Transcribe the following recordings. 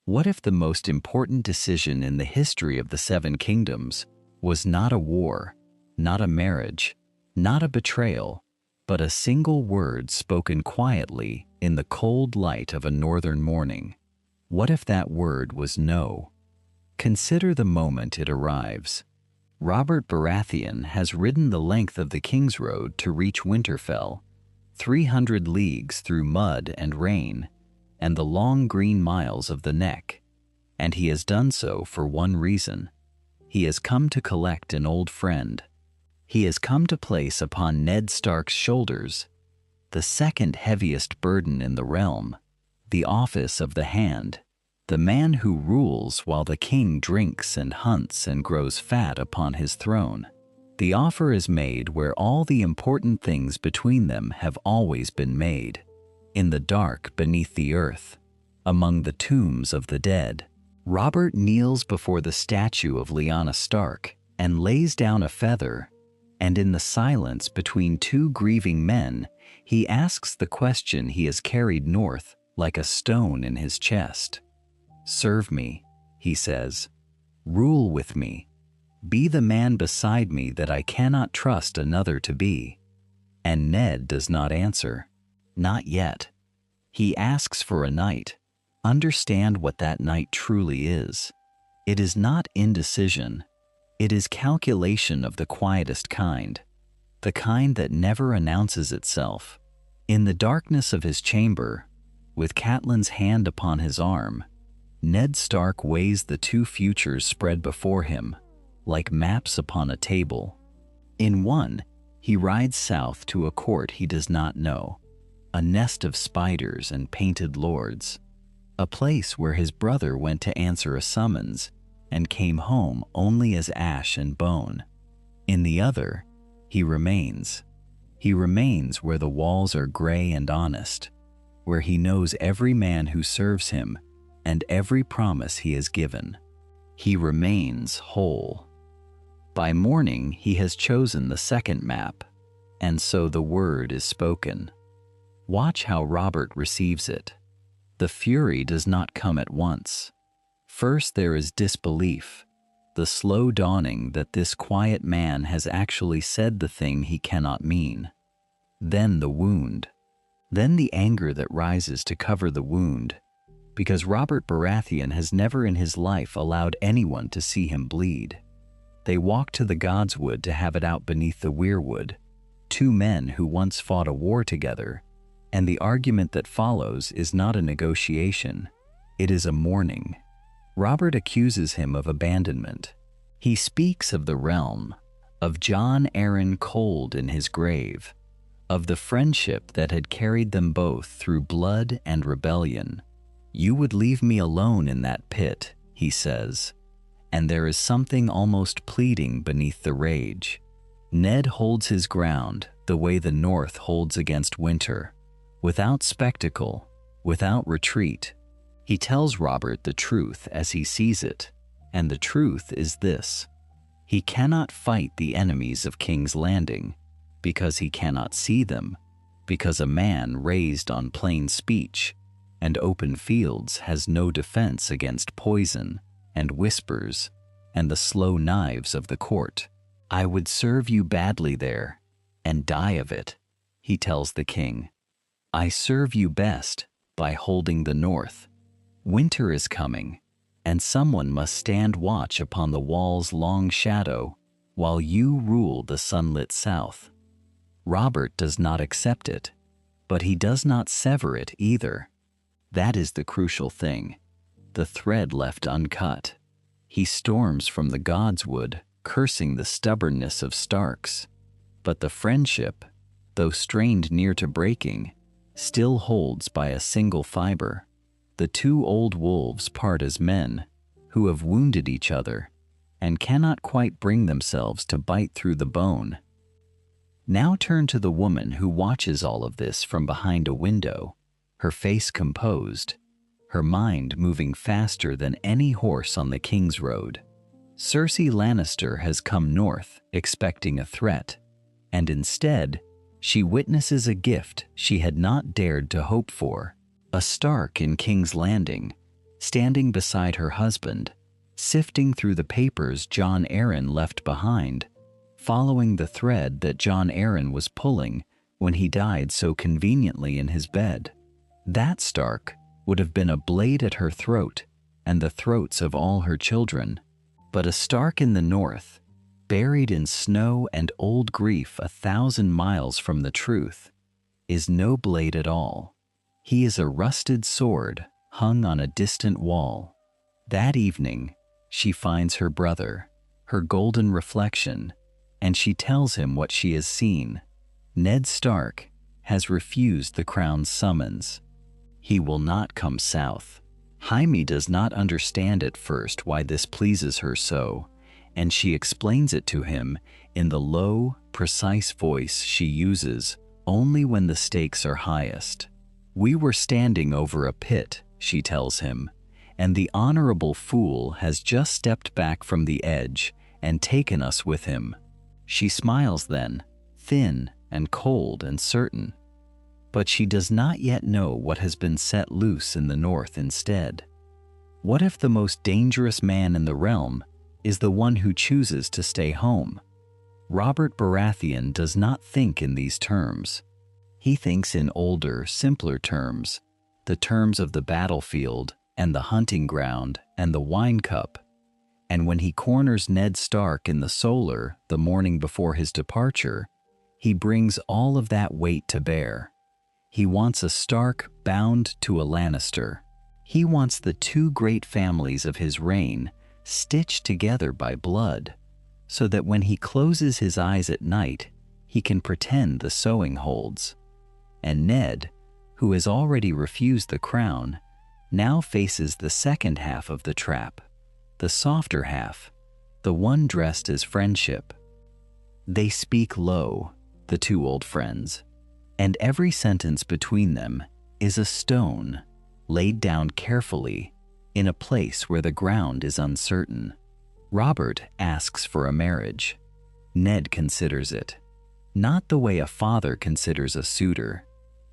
What if the most important decision in the history of the Seven Kingdoms was not a war, not a marriage, not a betrayal, but a single word spoken quietly in the cold light of a northern morning? What if that word was no? Consider the moment it arrives. Robert Baratheon has ridden the length of the King's Road to reach Winterfell, 300 leagues through mud and rain, and the long green miles of the Neck, and he has done so for one reason. He has come to collect an old friend. He has come to place upon Ned Stark's shoulders the second heaviest burden in the realm, the office of the Hand, the man who rules while the king drinks and hunts and grows fat upon his throne. The offer is made where all the important things between them have always been made, in the dark beneath the earth, among the tombs of the dead. Robert kneels before the statue of Lyanna Stark and lays down a feather, and in the silence between two grieving men, he asks the question he has carried north like a stone in his chest. "Serve me," he says. "Rule with me. Be the man beside me that I cannot trust another to be." And Ned does not answer. Not yet. He asks for a night. Understand what that night truly is. It is not indecision. It is calculation of the quietest kind, the kind that never announces itself. In the darkness of his chamber, with Catelyn's hand upon his arm, Ned Stark weighs the two futures spread before him, like maps upon a table. In one, he rides south to a court he does not know, a nest of spiders and painted lords, a place where his brother went to answer a summons and came home only as ash and bone. In the other, he remains. He remains where the walls are gray and honest, where he knows every man who serves him and every promise he has given. He remains whole. By morning, he has chosen the second map, and so the word is spoken. Watch how Robert receives it. The fury does not come at once. First there is disbelief, the slow dawning that this quiet man has actually said the thing he cannot mean. Then the wound. Then the anger that rises to cover the wound, because Robert Baratheon has never in his life allowed anyone to see him bleed. They walk to the Godswood to have it out beneath the weirwood, two men who once fought a war together, and the argument that follows is not a negotiation, it is a mourning. Robert accuses him of abandonment. He speaks of the realm, of Jon Arryn cold in his grave, of the friendship that had carried them both through blood and rebellion. "You would leave me alone in that pit," he says, and there is something almost pleading beneath the rage. Ned holds his ground the way the North holds against winter, without spectacle, without retreat. He tells Robert the truth as he sees it, and the truth is this: he cannot fight the enemies of King's Landing, because he cannot see them, because a man raised on plain speech and open fields has no defense against poison and whispers and the slow knives of the court. "I would serve you badly there, and die of it," he tells the king. "I serve you best by holding the North. Winter is coming, and someone must stand watch upon the wall's long shadow while you rule the sunlit South." Robert does not accept it, but he does not sever it either. That is the crucial thing, the thread left uncut. He storms from the Godswood, cursing the stubbornness of Starks, but the friendship, though strained near to breaking, still holds by a single fiber. The two old wolves part as men who have wounded each other and cannot quite bring themselves to bite through the bone. Now turn to the woman who watches all of this from behind a window, her face composed, her mind moving faster than any horse on the King's Road. Cersei Lannister has come north expecting a threat, and instead, she witnesses a gift she had not dared to hope for. A Stark in King's Landing, standing beside her husband, sifting through the papers Jon Arryn left behind, following the thread that Jon Arryn was pulling when he died so conveniently in his bed. That Stark would have been a blade at her throat and the throats of all her children. But a Stark in the north, buried in snow and old grief 1,000 miles from the truth, is no blade at all. He is a rusted sword hung on a distant wall. That evening, she finds her brother, her golden reflection, and she tells him what she has seen. Ned Stark has refused the crown's summons. He will not come south. Jaime does not understand at first why this pleases her so, and she explains it to him in the low, precise voice she uses only when the stakes are highest. "We were standing over a pit," she tells him, "and the honorable fool has just stepped back from the edge and taken us with him." She smiles then, thin and cold and certain. But she does not yet know what has been set loose in the north instead. What if the most dangerous man in the realm is the one who chooses to stay home? Robert Baratheon does not think in these terms. He thinks in older, simpler terms, the terms of the battlefield and the hunting ground and the wine cup. And when he corners Ned Stark in the solar the morning before his departure, he brings all of that weight to bear. He wants a Stark bound to a Lannister. He wants the two great families of his reign stitched together by blood, so that when he closes his eyes at night, he can pretend the sewing holds. And Ned, who has already refused the crown, now faces the second half of the trap, the softer half, the one dressed as friendship. They speak low, the two old friends, and every sentence between them is a stone laid down carefully in a place where the ground is uncertain. Robert asks for a marriage. Ned considers it, not the way a father considers a suitor,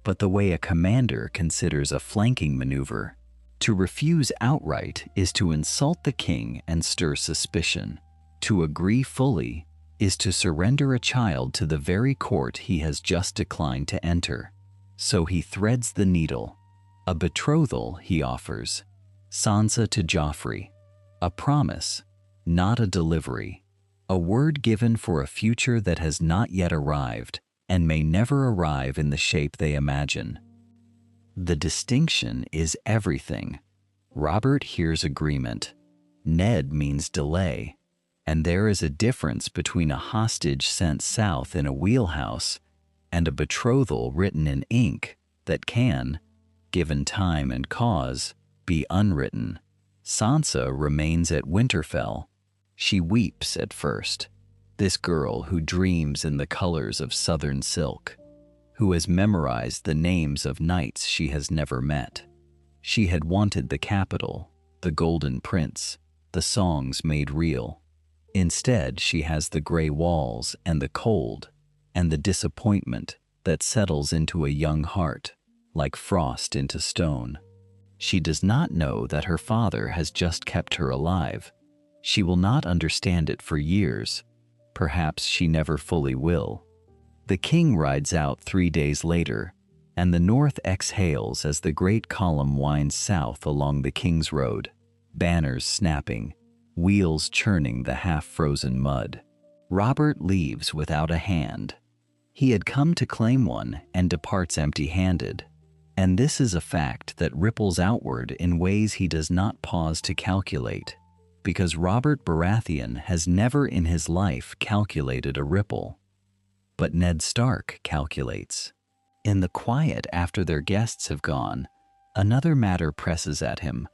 but the way a commander considers a flanking maneuver. To refuse outright is to insult the king and stir suspicion. To agree fully is to surrender a child to the very court he has just declined to enter. So he threads the needle. A betrothal he offers, Sansa to Joffrey. A promise, not a delivery. A word given for a future that has not yet arrived and may never arrive in the shape they imagine. The distinction is everything. Robert hears agreement. Ned means delay. And there is a difference between a hostage sent south in a wheelhouse and a betrothal written in ink that can, given time and cause, be unwritten. Sansa remains at Winterfell. She weeps at first. This girl who dreams in the colors of southern silk, who has memorized the names of knights she has never met. She had wanted the capital, the golden prince, the songs made real. Instead, she has the gray walls and the cold and the disappointment that settles into a young heart like frost into stone. She does not know that her father has just kept her alive. She will not understand it for years. Perhaps she never fully will. The king rides out 3 days later, and the north exhales as the great column winds south along the King's Road, banners snapping, wheels churning the half-frozen mud. Robert leaves without a hand. He had come to claim one and departs empty-handed. And this is a fact that ripples outward in ways he does not pause to calculate, because Robert Baratheon has never in his life calculated a ripple. But Ned Stark calculates. In the quiet after their guests have gone, another matter presses at him,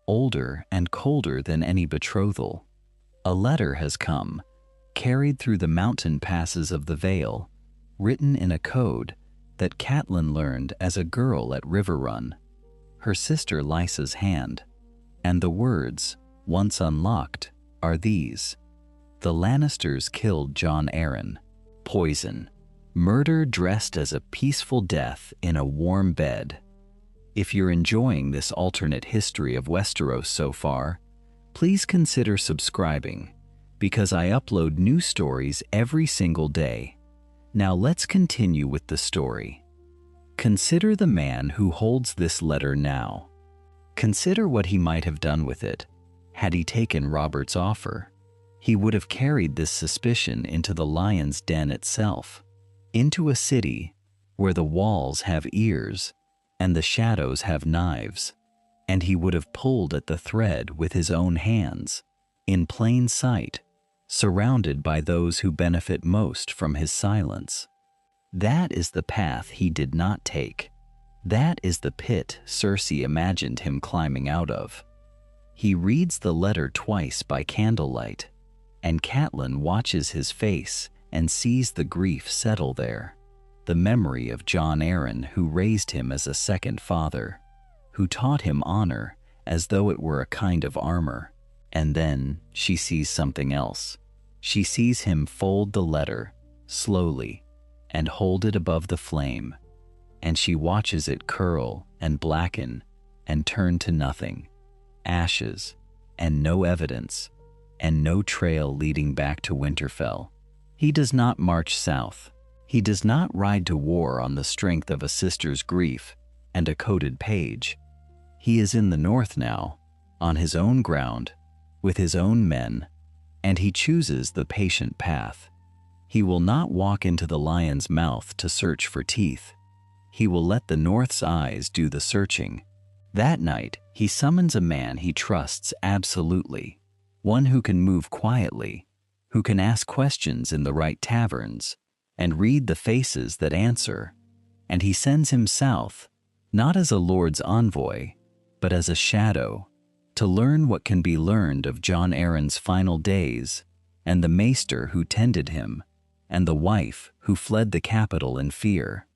older and colder than any betrothal. A letter has come, carried through the mountain passes of the Vale, written in a code that Catelyn learned as a girl at Riverrun, her sister Lysa's hand, and the words, once unlocked, are these: "The Lannisters killed Jon Arryn. Poison. Murder dressed as a peaceful death in a warm bed. If you're enjoying this alternate history of Westeros so far, please consider subscribing, because I upload new stories every single day. Now let's continue with the story. Consider the man who holds this letter now. Consider what he might have done with it. Had he taken Robert's offer, he would have carried this suspicion into the lion's den itself, into a city where the walls have ears and the shadows have knives, and he would have pulled at the thread with his own hands, in plain sight, surrounded by those who benefit most from his silence. That is the path he did not take. That is the pit Cersei imagined him climbing out of. He reads the letter twice by candlelight, and Catelyn watches his face and sees the grief settle there, the memory of Jon Arryn, who raised him as a second father, who taught him honor as though it were a kind of armor. And then she sees something else. She sees him fold the letter slowly and hold it above the flame, and she watches it curl and blacken and turn to nothing, ashes, and no evidence, and no trail leading back to Winterfell. He does not march south. He does not ride to war on the strength of a sister's grief and a coded page. He is in the north now, on his own ground, with his own men, and he chooses the patient path. He will not walk into the lion's mouth to search for teeth. He will let the north's eyes do the searching. That night, he summons a man he trusts absolutely, one who can move quietly, who can ask questions in the right taverns, and read the faces that answer, and he sends him south, not as a lord's envoy, but as a shadow, to learn what can be learned of Jon Arryn's final days, and the maester who tended him, and the wife who fled the capital in fear.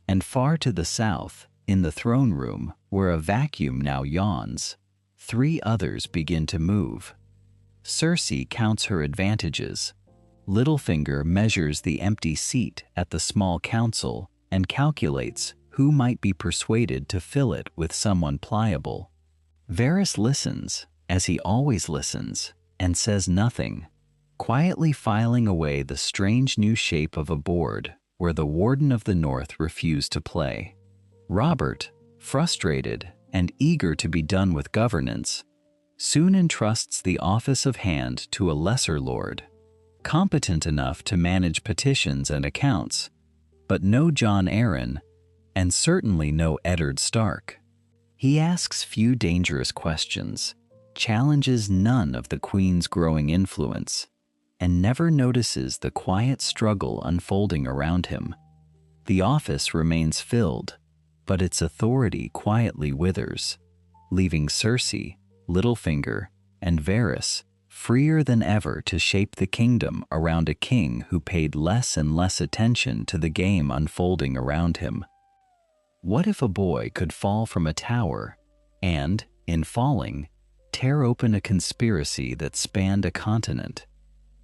And far to the south, in the throne room, where a vacuum now yawns, 3 others begin to move. Cersei counts her advantages. Littlefinger measures the empty seat at the small council and calculates who might be persuaded to fill it with someone pliable. Varys listens, as he always listens, and says nothing, quietly filing away the strange new shape of a board where the Warden of the North refused to play. Robert, frustrated and eager to be done with governance, soon entrusts the office of hand to a lesser lord, competent enough to manage petitions and accounts, but no Jon Arryn, and certainly no Eddard Stark. He asks few dangerous questions, challenges none of the Queen's growing influence, and never notices the quiet struggle unfolding around him. The office remains filled, but its authority quietly withers, leaving Cersei, Littlefinger, and Varys freer than ever to shape the kingdom around a king who paid less and less attention to the game unfolding around him. What if a boy could fall from a tower and, in falling, tear open a conspiracy that spanned a continent?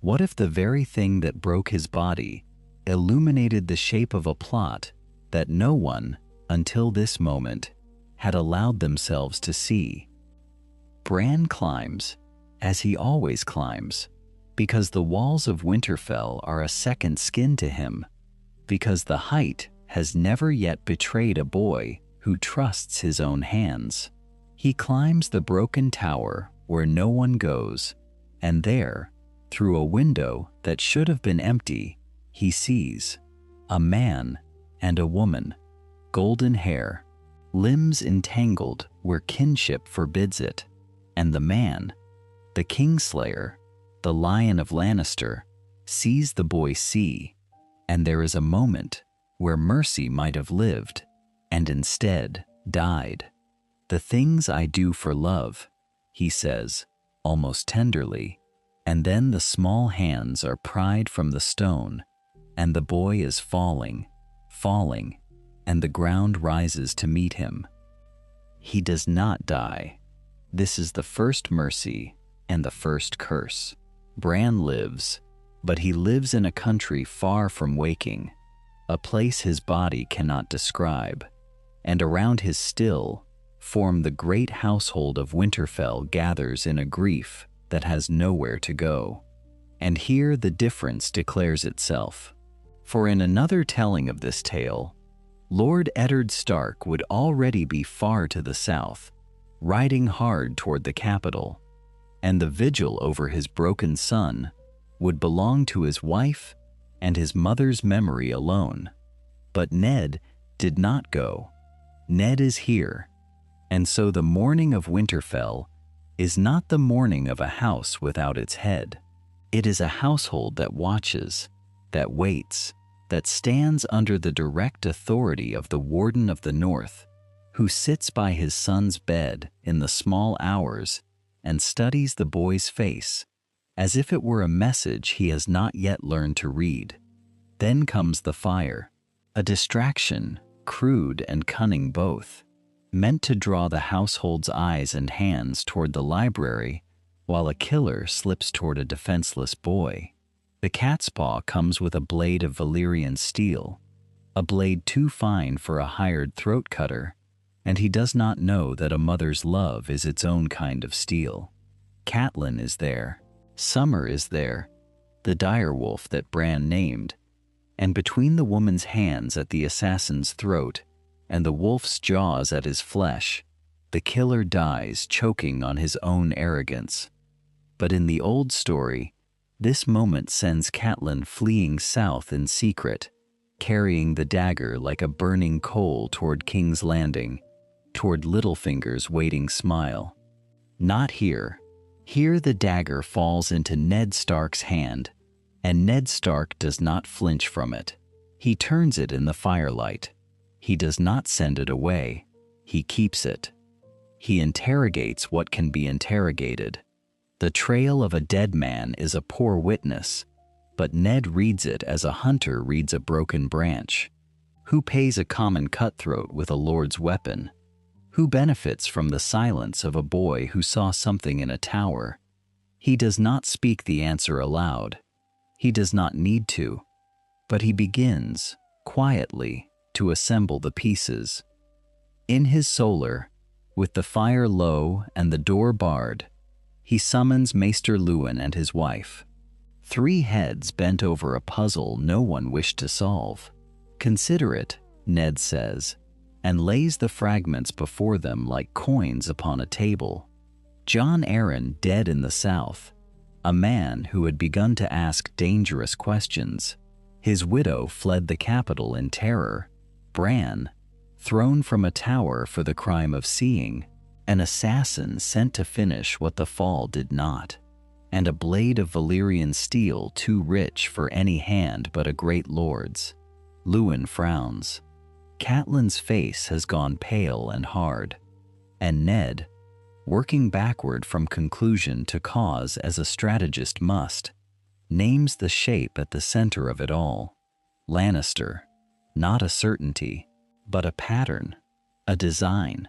What if the very thing that broke his body illuminated the shape of a plot that no one, until this moment, had allowed themselves to see? Bran climbs, as he always climbs, because the walls of Winterfell are a second skin to him, because the height has never yet betrayed a boy who trusts his own hands. He climbs the broken tower where no one goes, and there, through a window that should have been empty, he sees a man and a woman, golden hair, limbs entangled where kinship forbids it, and the man, the Kingslayer, the Lion of Lannister, sees the boy see, and there is a moment where mercy might have lived, and instead died. "The things I do for love," he says, almost tenderly, and then the small hands are pried from the stone, and the boy is falling, and the ground rises to meet him. He does not die. This is the first mercy and the first curse. Bran lives, but he lives in a country far from waking, a place his body cannot describe, and around his still form the great household of Winterfell gathers in a grief that has nowhere to go. And here the difference declares itself. For in another telling of this tale, Lord Eddard Stark would already be far to the south, riding hard toward the capital, and the vigil over his broken son would belong to his wife and his mother's memory alone. But Ned did not go. Ned is here, and so the mourning of Winterfell is not the mourning of a house without its head. It is a household that watches, that waits, that stands under the direct authority of the Warden of the North, who sits by his son's bed in the small hours and studies the boy's face, as if it were a message he has not yet learned to read. Then comes the fire, a distraction, crude and cunning both, meant to draw the household's eyes and hands toward the library while a killer slips toward a defenseless boy. The catspaw comes with a blade of Valyrian steel, a blade too fine for a hired throat cutter, and he does not know that a mother's love is its own kind of steel. Catelyn is there. Summer is there, the direwolf that Bran named, and between the woman's hands at the assassin's throat and the wolf's jaws at his flesh, the killer dies choking on his own arrogance. But in the old story, this moment sends Catelyn fleeing south in secret, carrying the dagger like a burning coal toward King's Landing, toward Littlefinger's waiting smile. Not here. Here the dagger falls into Ned Stark's hand, and Ned Stark does not flinch from it. He turns it in the firelight. He does not send it away. He keeps it. He interrogates what can be interrogated. The trail of a dead man is a poor witness, but Ned reads it as a hunter reads a broken branch. Who pays a common cutthroat with a lord's weapon? Who benefits from the silence of a boy who saw something in a tower? He does not speak the answer aloud. He does not need to, but he begins, quietly, to assemble the pieces. In his solar, with the fire low and the door barred, he summons Maester Luwin and his wife. 3 heads bent over a puzzle no one wished to solve. Consider it, Ned says, and lays the fragments before them like coins upon a table. Jon Arryn dead in the south, a man who had begun to ask dangerous questions. His widow fled the capital in terror. Bran, thrown from a tower for the crime of seeing, an assassin sent to finish what the fall did not, and a blade of Valyrian steel too rich for any hand but a great lord's. Luwin frowns. Catelyn's face has gone pale and hard, and Ned, working backward from conclusion to cause as a strategist must, names the shape at the center of it all. Lannister, not a certainty, but a pattern, a design.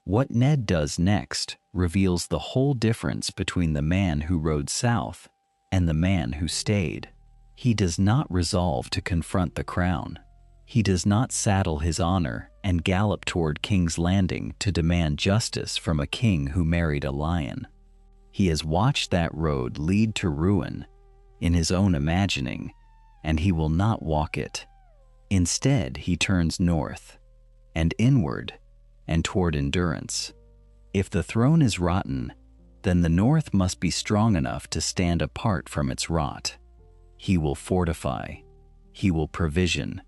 What Ned does next reveals the whole difference between the man who rode south and the man who stayed. He does not resolve to confront the crown. He does not saddle his honor and gallop toward King's Landing to demand justice from a king who married a lion. He has watched that road lead to ruin in his own imagining, and he will not walk it. Instead, he turns north and inward and toward endurance. If the throne is rotten, then the north must be strong enough to stand apart from its rot. He will fortify. He will provision.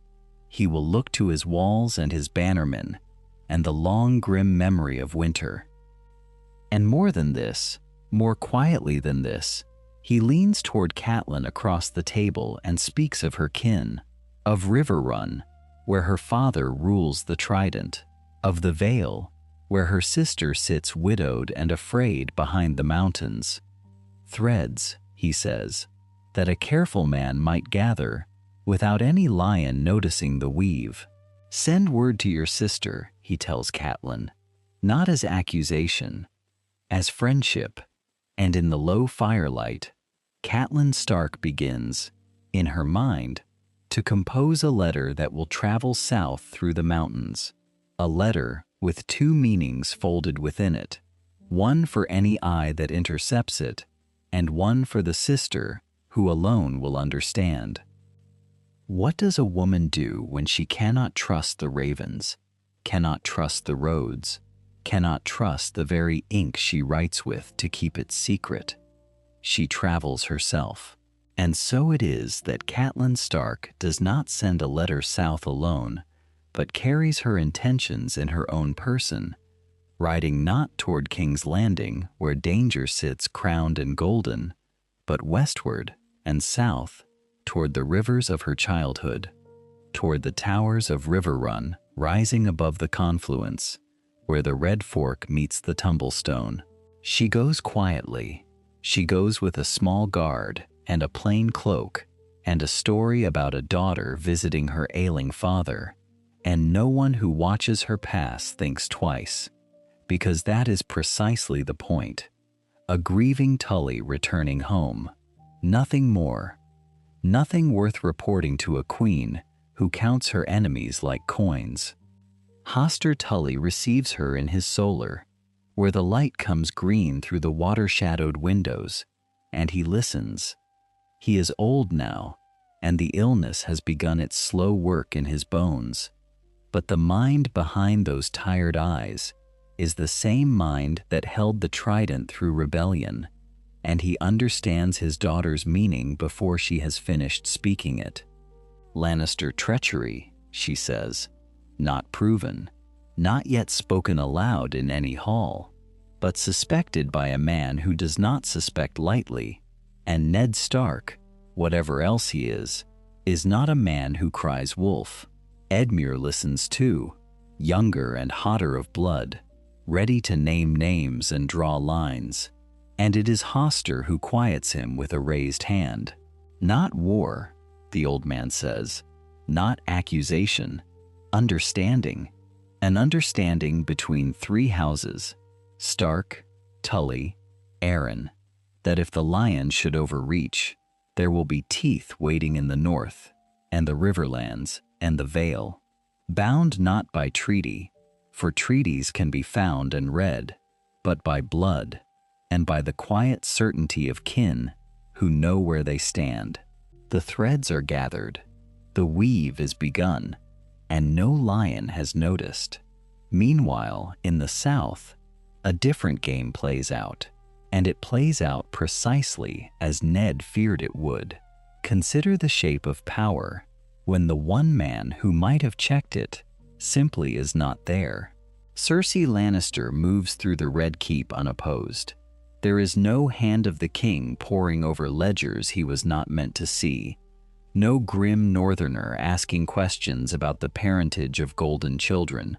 He will look to his walls and his bannermen and the long grim memory of winter. And more than this, more quietly than this, he leans toward Catelyn across the table and speaks of her kin, of Riverrun, where her father rules the Trident, of the Vale, where her sister sits widowed and afraid behind the mountains. Threads, he says, that a careful man might gather without any lion noticing the weave. Send word to your sister, he tells Catelyn, not as accusation, as friendship. And in the low firelight, Catelyn Stark begins, in her mind, to compose a letter that will travel south through the mountains. a letter with two meanings folded within it, one for any eye that intercepts it, and one for the sister who alone will understand. What does a woman do when she cannot trust the ravens, cannot trust the roads, cannot trust the very ink she writes with to keep it secret? She travels herself. And so it is that Catelyn Stark does not send a letter south alone, but carries her intentions in her own person, riding not toward King's Landing, where danger sits crowned and golden, but westward and south toward the rivers of her childhood, toward the towers of River Run rising above the confluence, where the Red Fork meets the Tumblestone. She goes quietly. She goes with a small guard and a plain cloak and a story about a daughter visiting her ailing father, and no one who watches her pass thinks twice, because that is precisely the point. A grieving Tully returning home. Nothing more. Nothing worth reporting to a queen who counts her enemies like coins. Hoster Tully receives her in his solar, where the light comes green through the water-shadowed windows, and he listens. He is old now, and the illness has begun its slow work in his bones. But the mind behind those tired eyes is the same mind that held the trident through rebellion, and he understands his daughter's meaning before she has finished speaking it. Lannister treachery, she says, not proven, not yet spoken aloud in any hall, but suspected by a man who does not suspect lightly, and Ned Stark, whatever else he is not a man who cries wolf. Edmure listens too, younger and hotter of blood, ready to name names and draw lines, and it is Hoster who quiets him with a raised hand. Not war, the old man says, not accusation, understanding, an understanding between three houses, Stark, Tully, Arryn, that if the lion should overreach, there will be teeth waiting in the north, and the Riverlands, and the Vale, bound not by treaty, for treaties can be found and read, but by blood, and by the quiet certainty of kin who know where they stand. The threads are gathered, the weave is begun, and no lion has noticed. Meanwhile, in the south, a different game plays out, and it plays out precisely as Ned feared it would. Consider the shape of power when the one man who might have checked it simply is not there. Cersei Lannister moves through the Red Keep unopposed. There is no hand of the king poring over ledgers he was not meant to see, no grim northerner asking questions about the parentage of golden children,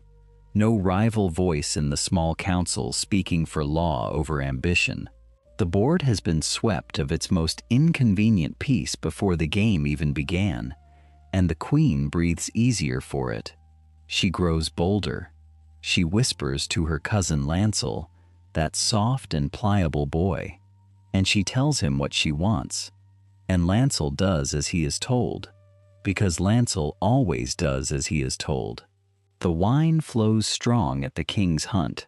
no rival voice in the small council speaking for law over ambition. The board has been swept of its most inconvenient piece before the game even began, and the queen breathes easier for it. She grows bolder. She whispers to her cousin Lancel, that soft and pliable boy, and she tells him what she wants. And Lancel does as he is told, because Lancel always does as he is told. The wine flows strong at the king's hunt,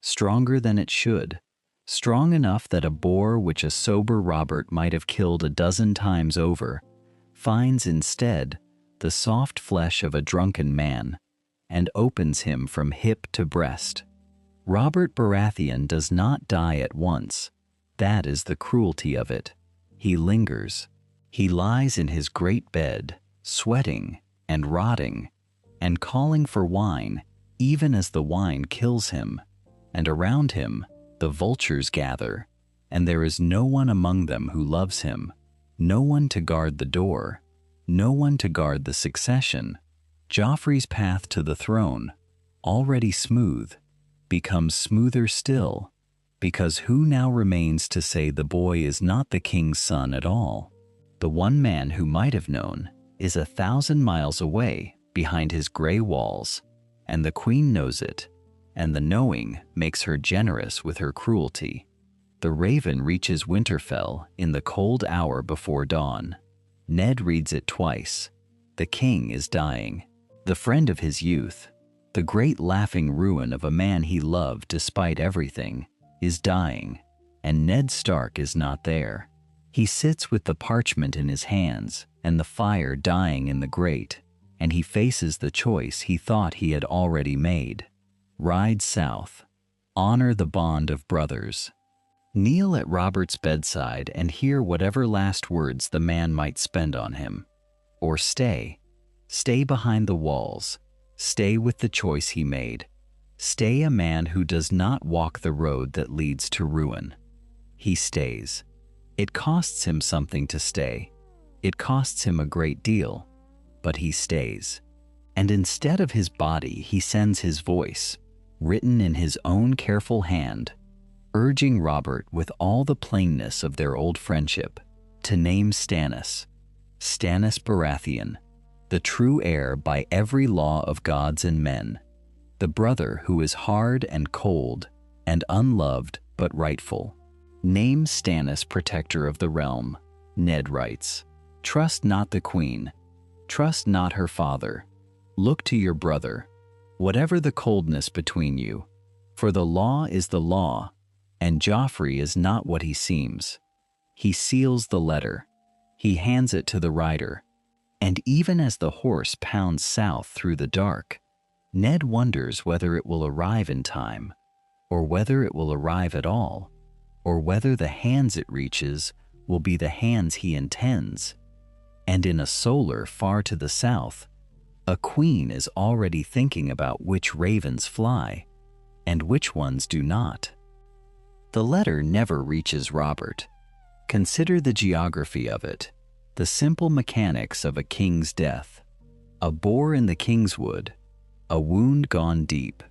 stronger than it should, strong enough that a boar which a sober Robert might have killed a dozen times over finds instead the soft flesh of a drunken man and opens him from hip to breast. Robert Baratheon does not die at once. That is the cruelty of it. He lingers. He lies in his great bed, sweating and rotting, and calling for wine, even as the wine kills him. And around him, the vultures gather, and there is no one among them who loves him, no one to guard the door, no one to guard the succession. Joffrey's path to the throne, already smooth, becomes smoother still, because who now remains to say the boy is not the king's son at all? The one man who might have known is 1,000 miles away behind his gray walls, and the queen knows it, and the knowing makes her generous with her cruelty. The raven reaches Winterfell in the cold hour before dawn. Ned reads it twice. The king is dying. The friend of his youth, The great laughing ruin of a man he loved despite everything is dying, and Ned Stark is not there. He sits with the parchment in his hands and the fire dying in the grate, and he faces the choice he thought he had already made. Ride south. Honor the bond of brothers. Kneel at Robert's bedside and hear whatever last words the man might spend on him. Or stay. Stay behind the walls. Stay with the choice he made. Stay a man who does not walk the road that leads to ruin. He stays. It costs him something to stay. It costs him a great deal, but he stays. And instead of his body, he sends his voice, written in his own careful hand, urging Robert with all the plainness of their old friendship to name Stannis Baratheon, the true heir by every law of gods and men, the brother who is hard and cold and unloved but rightful. Name Stannis protector of the realm, Ned writes. Trust not the queen. Trust not her father. Look to your brother, whatever the coldness between you, for the law is the law, and Joffrey is not what he seems. He seals the letter. He hands it to the rider, and even as the horse pounds south through the dark, Ned wonders whether it will arrive in time, or whether it will arrive at all, or whether the hands it reaches will be the hands he intends. And in a solar far to the south, a queen is already thinking about which ravens fly and which ones do not. The letter never reaches Robert. Consider the geography of it, the simple mechanics of a king's death. A boar in the Kingswood, a wound gone deep,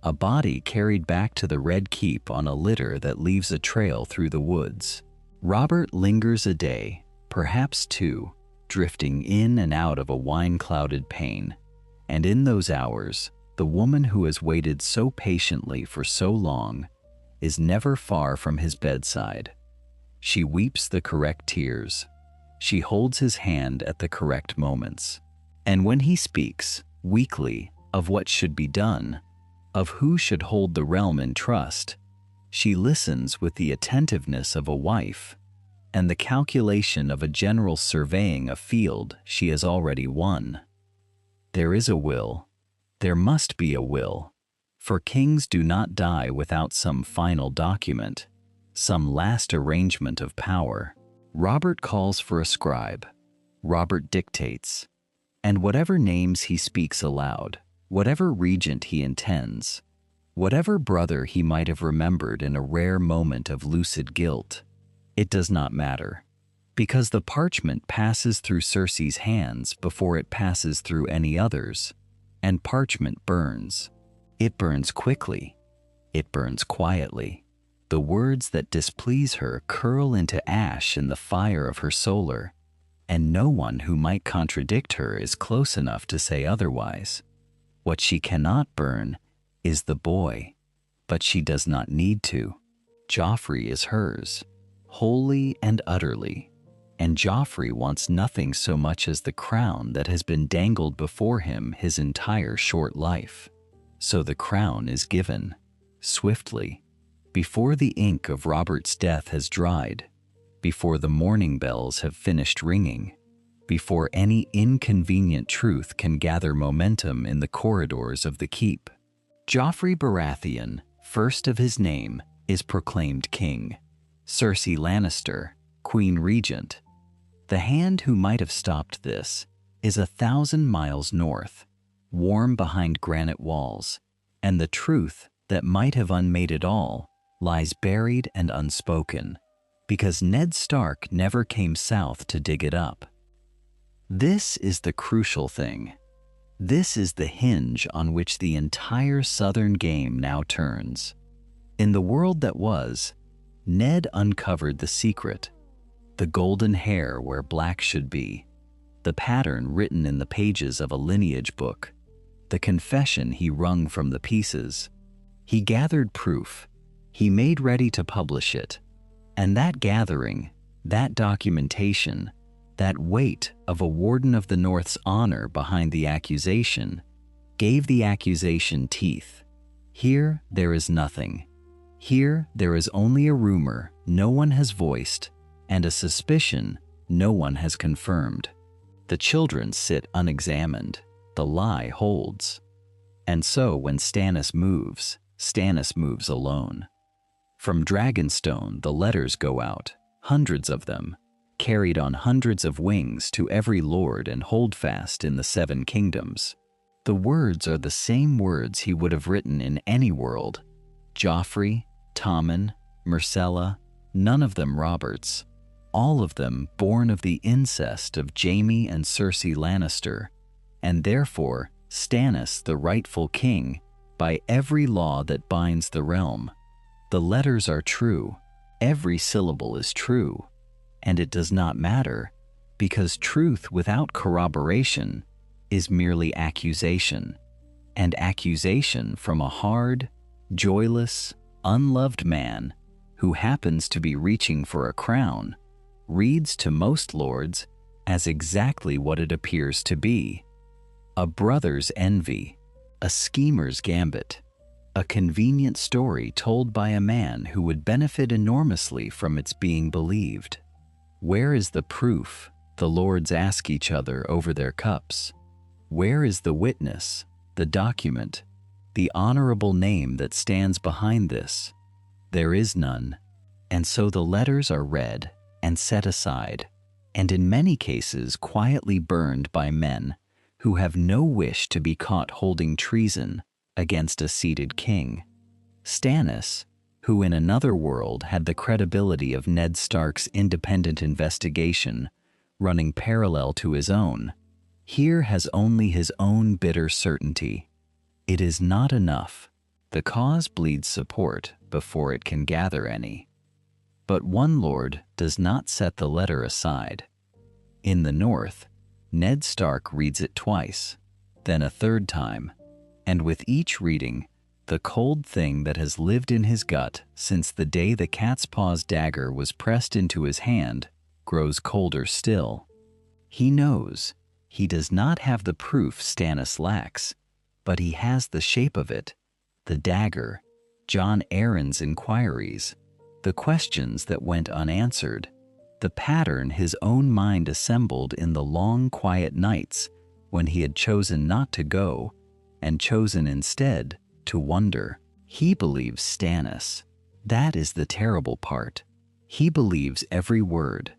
a body carried back to the Red Keep on a litter that leaves a trail through the woods. Robert lingers a day, perhaps two, drifting in and out of a wine-clouded pain, and in those hours, the woman who has waited so patiently for so long is never far from his bedside. She weeps the correct tears. She holds his hand at the correct moments. And when he speaks, weakly, of what should be done, of who should hold the realm in trust, she listens with the attentiveness of a wife and the calculation of a general surveying a field she has already won. There is a will. There must be a will, for kings do not die without some final document, some last arrangement of power. Robert calls for a scribe. Robert dictates. And whatever names he speaks aloud, whatever regent he intends, whatever brother he might have remembered in a rare moment of lucid guilt, it does not matter, because the parchment passes through Cersei's hands before it passes through any others, and parchment burns. It burns quickly. It burns quietly. The words that displease her curl into ash in the fire of her solar, and no one who might contradict her is close enough to say otherwise. What she cannot burn is the boy, but she does not need to. Joffrey is hers, wholly and utterly, and Joffrey wants nothing so much as the crown that has been dangled before him his entire short life. So the crown is given, swiftly, before the ink of Robert's death has dried, before the mourning bells have finished ringing, before any inconvenient truth can gather momentum in the corridors of the keep. Joffrey Baratheon, first of his name, is proclaimed king. Cersei Lannister, queen regent. The hand who might have stopped this is 1,000 miles north, warm behind granite walls, and the truth that might have unmade it all lies buried and unspoken, because Ned Stark never came south to dig it up. This is the crucial thing. This is the hinge on which the entire southern game now turns. In the world that was, Ned uncovered the secret, the golden hair where black should be, the pattern written in the pages of a lineage book, the confession he wrung from the pieces. He gathered proof. He made ready to publish it. And that gathering, that documentation, that weight of a warden of the North's honor behind the accusation, gave the accusation teeth. Here there is nothing. Here there is only a rumor no one has voiced, and a suspicion no one has confirmed. The children sit unexamined. The lie holds. And so when Stannis moves alone. From Dragonstone the letters go out, hundreds of them, carried on hundreds of wings to every lord and holdfast in the Seven Kingdoms. The words are the same words he would have written in any world. Joffrey, Tommen, Myrcella, none of them Robert's. All of them born of the incest of Jaime and Cersei Lannister, and therefore Stannis the rightful king by every law that binds the realm. The letters are true, every syllable is true, and it does not matter, because truth without corroboration is merely accusation, and accusation from a hard, joyless, unloved man who happens to be reaching for a crown reads to most lords as exactly what it appears to be: a brother's envy, a schemer's gambit, a convenient story told by a man who would benefit enormously from its being believed. Where is the proof? The lords ask each other over their cups. Where is the witness, the document, the honorable name that stands behind this? There is none, and so the letters are read and set aside, and in many cases quietly burned by men who have no wish to be caught holding treason against a seated king. Stannis, who in another world had the credibility of Ned Stark's independent investigation running parallel to his own, here has only his own bitter certainty. It is not enough. The cause bleeds support before it can gather any. But one lord does not set the letter aside. In the north, Ned Stark reads it twice, then a third time, and with each reading, the cold thing that has lived in his gut since the day the cat's paw's dagger was pressed into his hand grows colder still. He knows he does not have the proof Stannis lacks, but he has the shape of it, the dagger, Jon Arryn's inquiries, the questions that went unanswered, the pattern his own mind assembled in the long quiet nights when he had chosen not to go and chosen instead to wonder. He believes Stannis. That is the terrible part. He believes every word,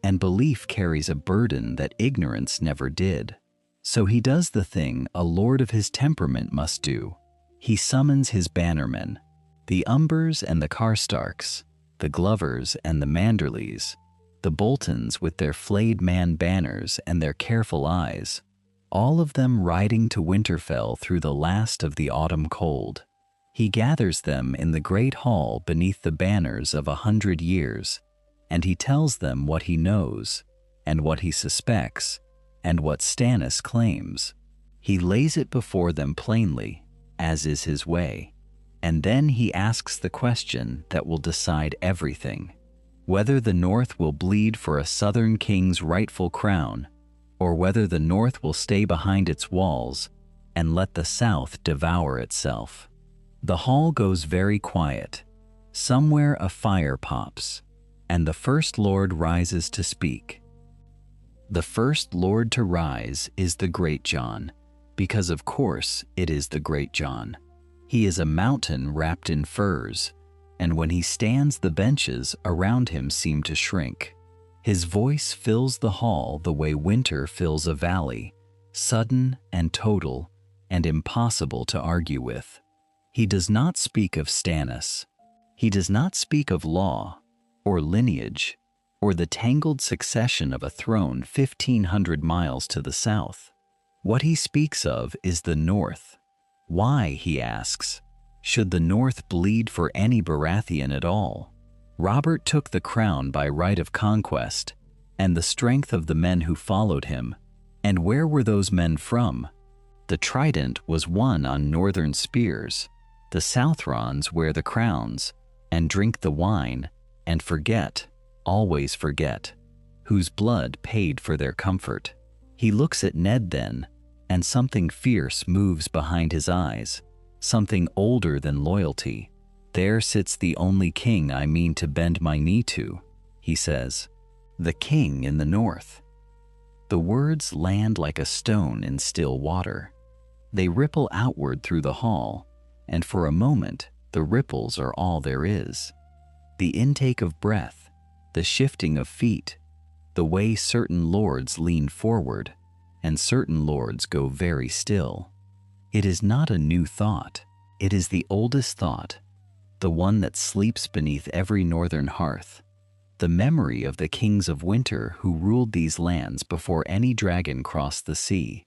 and belief carries a burden that ignorance never did. So he does the thing a lord of his temperament must do. He summons his bannermen, the Umbers and the Karstarks, the Glovers and the Manderleys, the Boltons with their flayed man banners and their careful eyes, all of them riding to Winterfell through the last of the autumn cold. He gathers them in the great hall beneath the banners of 100 years, and he tells them what he knows, and what he suspects, and what Stannis claims. He lays it before them plainly, as is his way, and then he asks the question that will decide everything: whether the North will bleed for a southern king's rightful crown, or whether the North will stay behind its walls and let the South devour itself. The hall goes very quiet. Somewhere a fire pops, and the First Lord rises to speak. The first Lord to rise is the Great Jon, because of course it is the Great Jon. He is a mountain wrapped in furs, and when he stands the benches around him seem to shrink. His voice fills the hall the way winter fills a valley, sudden and total and impossible to argue with. He does not speak of Stannis. He does not speak of law, or lineage, or the tangled succession of a throne 1,500 miles to the south. What he speaks of is the North. Why, he asks, should the North bleed for any Baratheon at all? Robert took the crown by right of conquest, and the strength of the men who followed him. And where were those men from? The trident was won on northern spears. The Southrons wear the crowns, and drink the wine, and forget, always forget, whose blood paid for their comfort. He looks at Ned then, and something fierce moves behind his eyes, something older than loyalty. "There sits the only king I mean to bend my knee to," he says. "The king in the north." The words land like a stone in still water. They ripple outward through the hall, and for a moment, the ripples are all there is. The intake of breath, the shifting of feet, the way certain lords lean forward, and certain lords go very still. It is not a new thought. It is the oldest thought, the one that sleeps beneath every northern hearth, the memory of the kings of winter who ruled these lands before any dragon crossed the sea.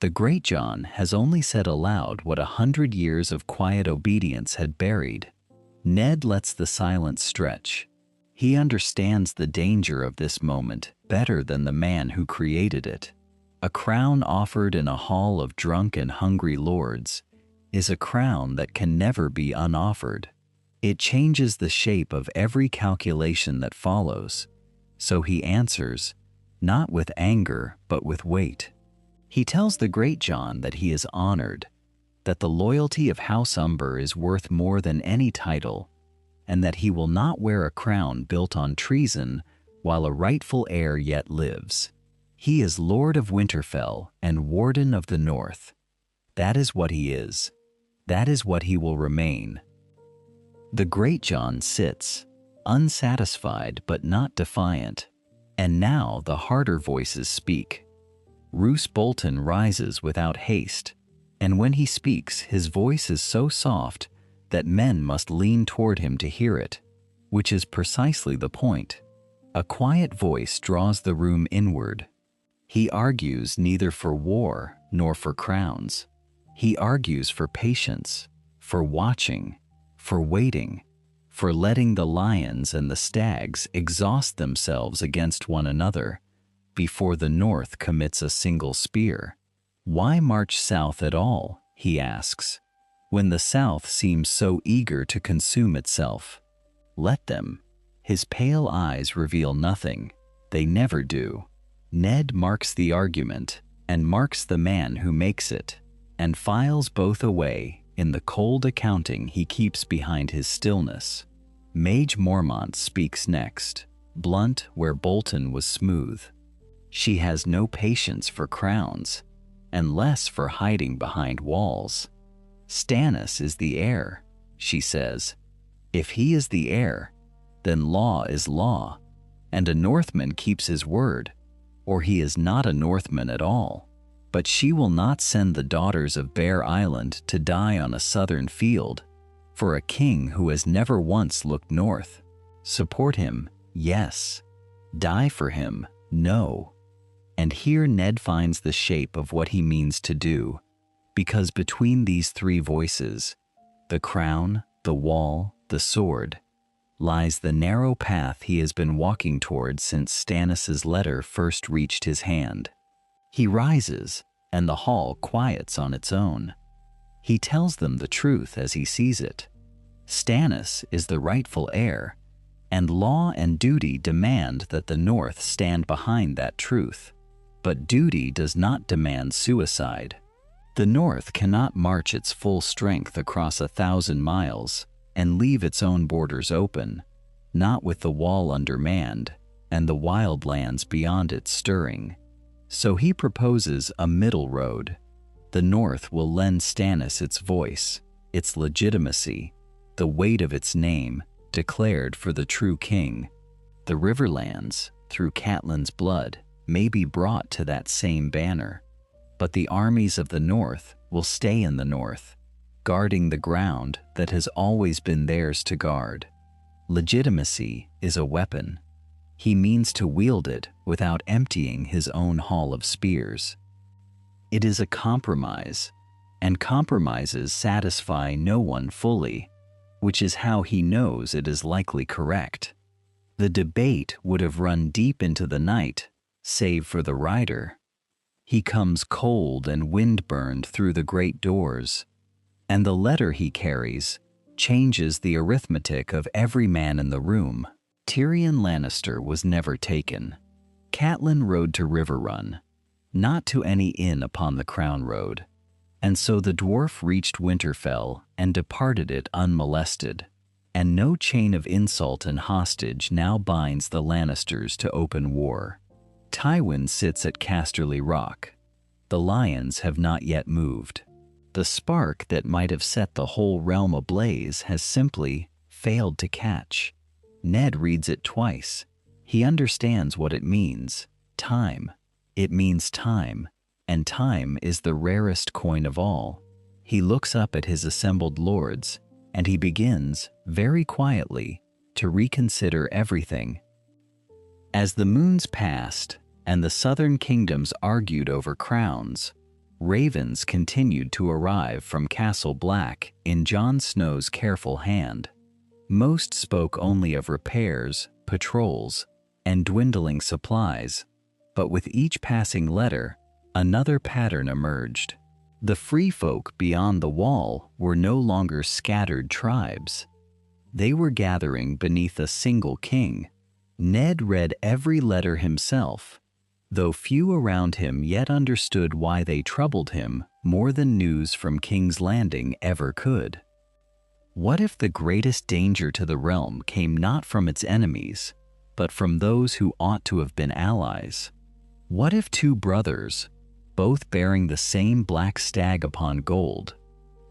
The great Jon has only said aloud what 100 years of quiet obedience had buried. Ned lets the silence stretch. He understands the danger of this moment better than the man who created it. A crown offered in a hall of drunk and hungry lords is a crown that can never be unoffered. It changes the shape of every calculation that follows. So he answers, not with anger, but with weight. He tells the great Jon that he is honored, that the loyalty of House Umber is worth more than any title, and that he will not wear a crown built on treason while a rightful heir yet lives. He is Lord of Winterfell and Warden of the North. That is what he is. That is what he will remain. The great Jon sits, unsatisfied but not defiant, and now the harder voices speak. Roose Bolton rises without haste, and when he speaks, his voice is so soft that men must lean toward him to hear it, which is precisely the point. A quiet voice draws the room inward. He argues neither for war nor for crowns. He argues for patience, for watching, for waiting, for letting the lions and the stags exhaust themselves against one another before the North commits a single spear. Why march south at all, he asks, when the South seems so eager to consume itself? Let them. His pale eyes reveal nothing. They never do. Ned marks the argument, and marks the man who makes it, and files both away in the cold accounting he keeps behind his stillness. Mage Mormont speaks next, blunt where Bolton was smooth. She has no patience for crowns, and less for hiding behind walls. Stannis is the heir, she says. If he is the heir, then law is law, and a Northman keeps his word, or he is not a Northman at all. But she will not send the daughters of Bear Island to die on a southern field for a king who has never once looked north. Support him, yes. Die for him, no. And here Ned finds the shape of what he means to do, because between these three voices, the crown, the wall, the sword, lies the narrow path he has been walking toward since Stannis's letter first reached his hand. He rises, and the hall quiets on its own. He tells them the truth as he sees it. Stannis is the rightful heir, and law and duty demand that the North stand behind that truth. But duty does not demand suicide. The North cannot march its full strength across 1,000 miles and leave its own borders open, not with the wall undermanned and the wildlands beyond it stirring. So he proposes a middle road. The North will lend Stannis its voice, its legitimacy, the weight of its name, declared for the true king. The Riverlands, through Catelyn's blood, may be brought to that same banner, but the armies of the North will stay in the North, guarding the ground that has always been theirs to guard. Legitimacy is a weapon. He means to wield it without emptying his own hall of spears. It is a compromise, and compromises satisfy no one fully, which is how he knows it is likely correct. The debate would have run deep into the night, save for the rider. He comes cold and wind-burned through the great doors, and the letter he carries changes the arithmetic of every man in the room. Tyrion Lannister was never taken. Catelyn rode to Riverrun. not to any inn upon the Crown Road. And so the dwarf reached Winterfell and departed it unmolested, and no chain of insult and hostage now binds the Lannisters to open war. Tywin sits at Casterly Rock. The lions have not yet moved. The spark that might have set the whole realm ablaze has simply failed to catch. Ned reads it twice. He understands what it means. Time. It means time, and time is the rarest coin of all. He looks up at his assembled lords, and he begins, very quietly, to reconsider everything. As the moons passed, and the southern kingdoms argued over crowns, ravens continued to arrive from Castle Black in Jon Snow's careful hand. Most spoke only of repairs, patrols, and dwindling supplies, but with each passing letter, another pattern emerged. The free folk beyond the wall were no longer scattered tribes. They were gathering beneath a single king. Ned read every letter himself, though few around him yet understood why they troubled him more than news from King's Landing ever could. What if the greatest danger to the realm came not from its enemies, but from those who ought to have been allies? What if two brothers, both bearing the same black stag upon gold,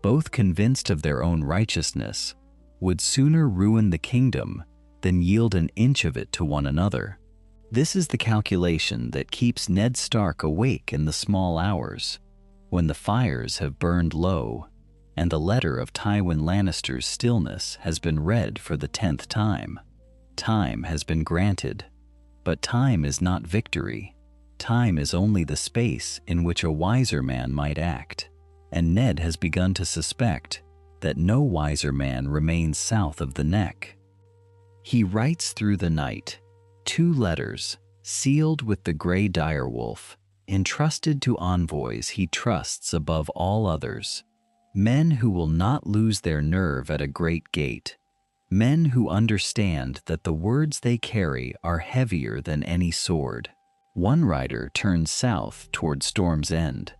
both convinced of their own righteousness, would sooner ruin the kingdom than yield an inch of it to one another? This is the calculation that keeps Ned Stark awake in the small hours, when the fires have burned low, and the letter of Tywin Lannister's stillness has been read for the 10th time. Time has been granted, but time is not victory. Time is only the space in which a wiser man might act, and Ned has begun to suspect that no wiser man remains south of the Neck. He writes through the night 2 letters, sealed with the gray direwolf, entrusted to envoys he trusts above all others, men who will not lose their nerve at a great gate, men who understand that the words they carry are heavier than any sword. One rider turns south toward Storm's End,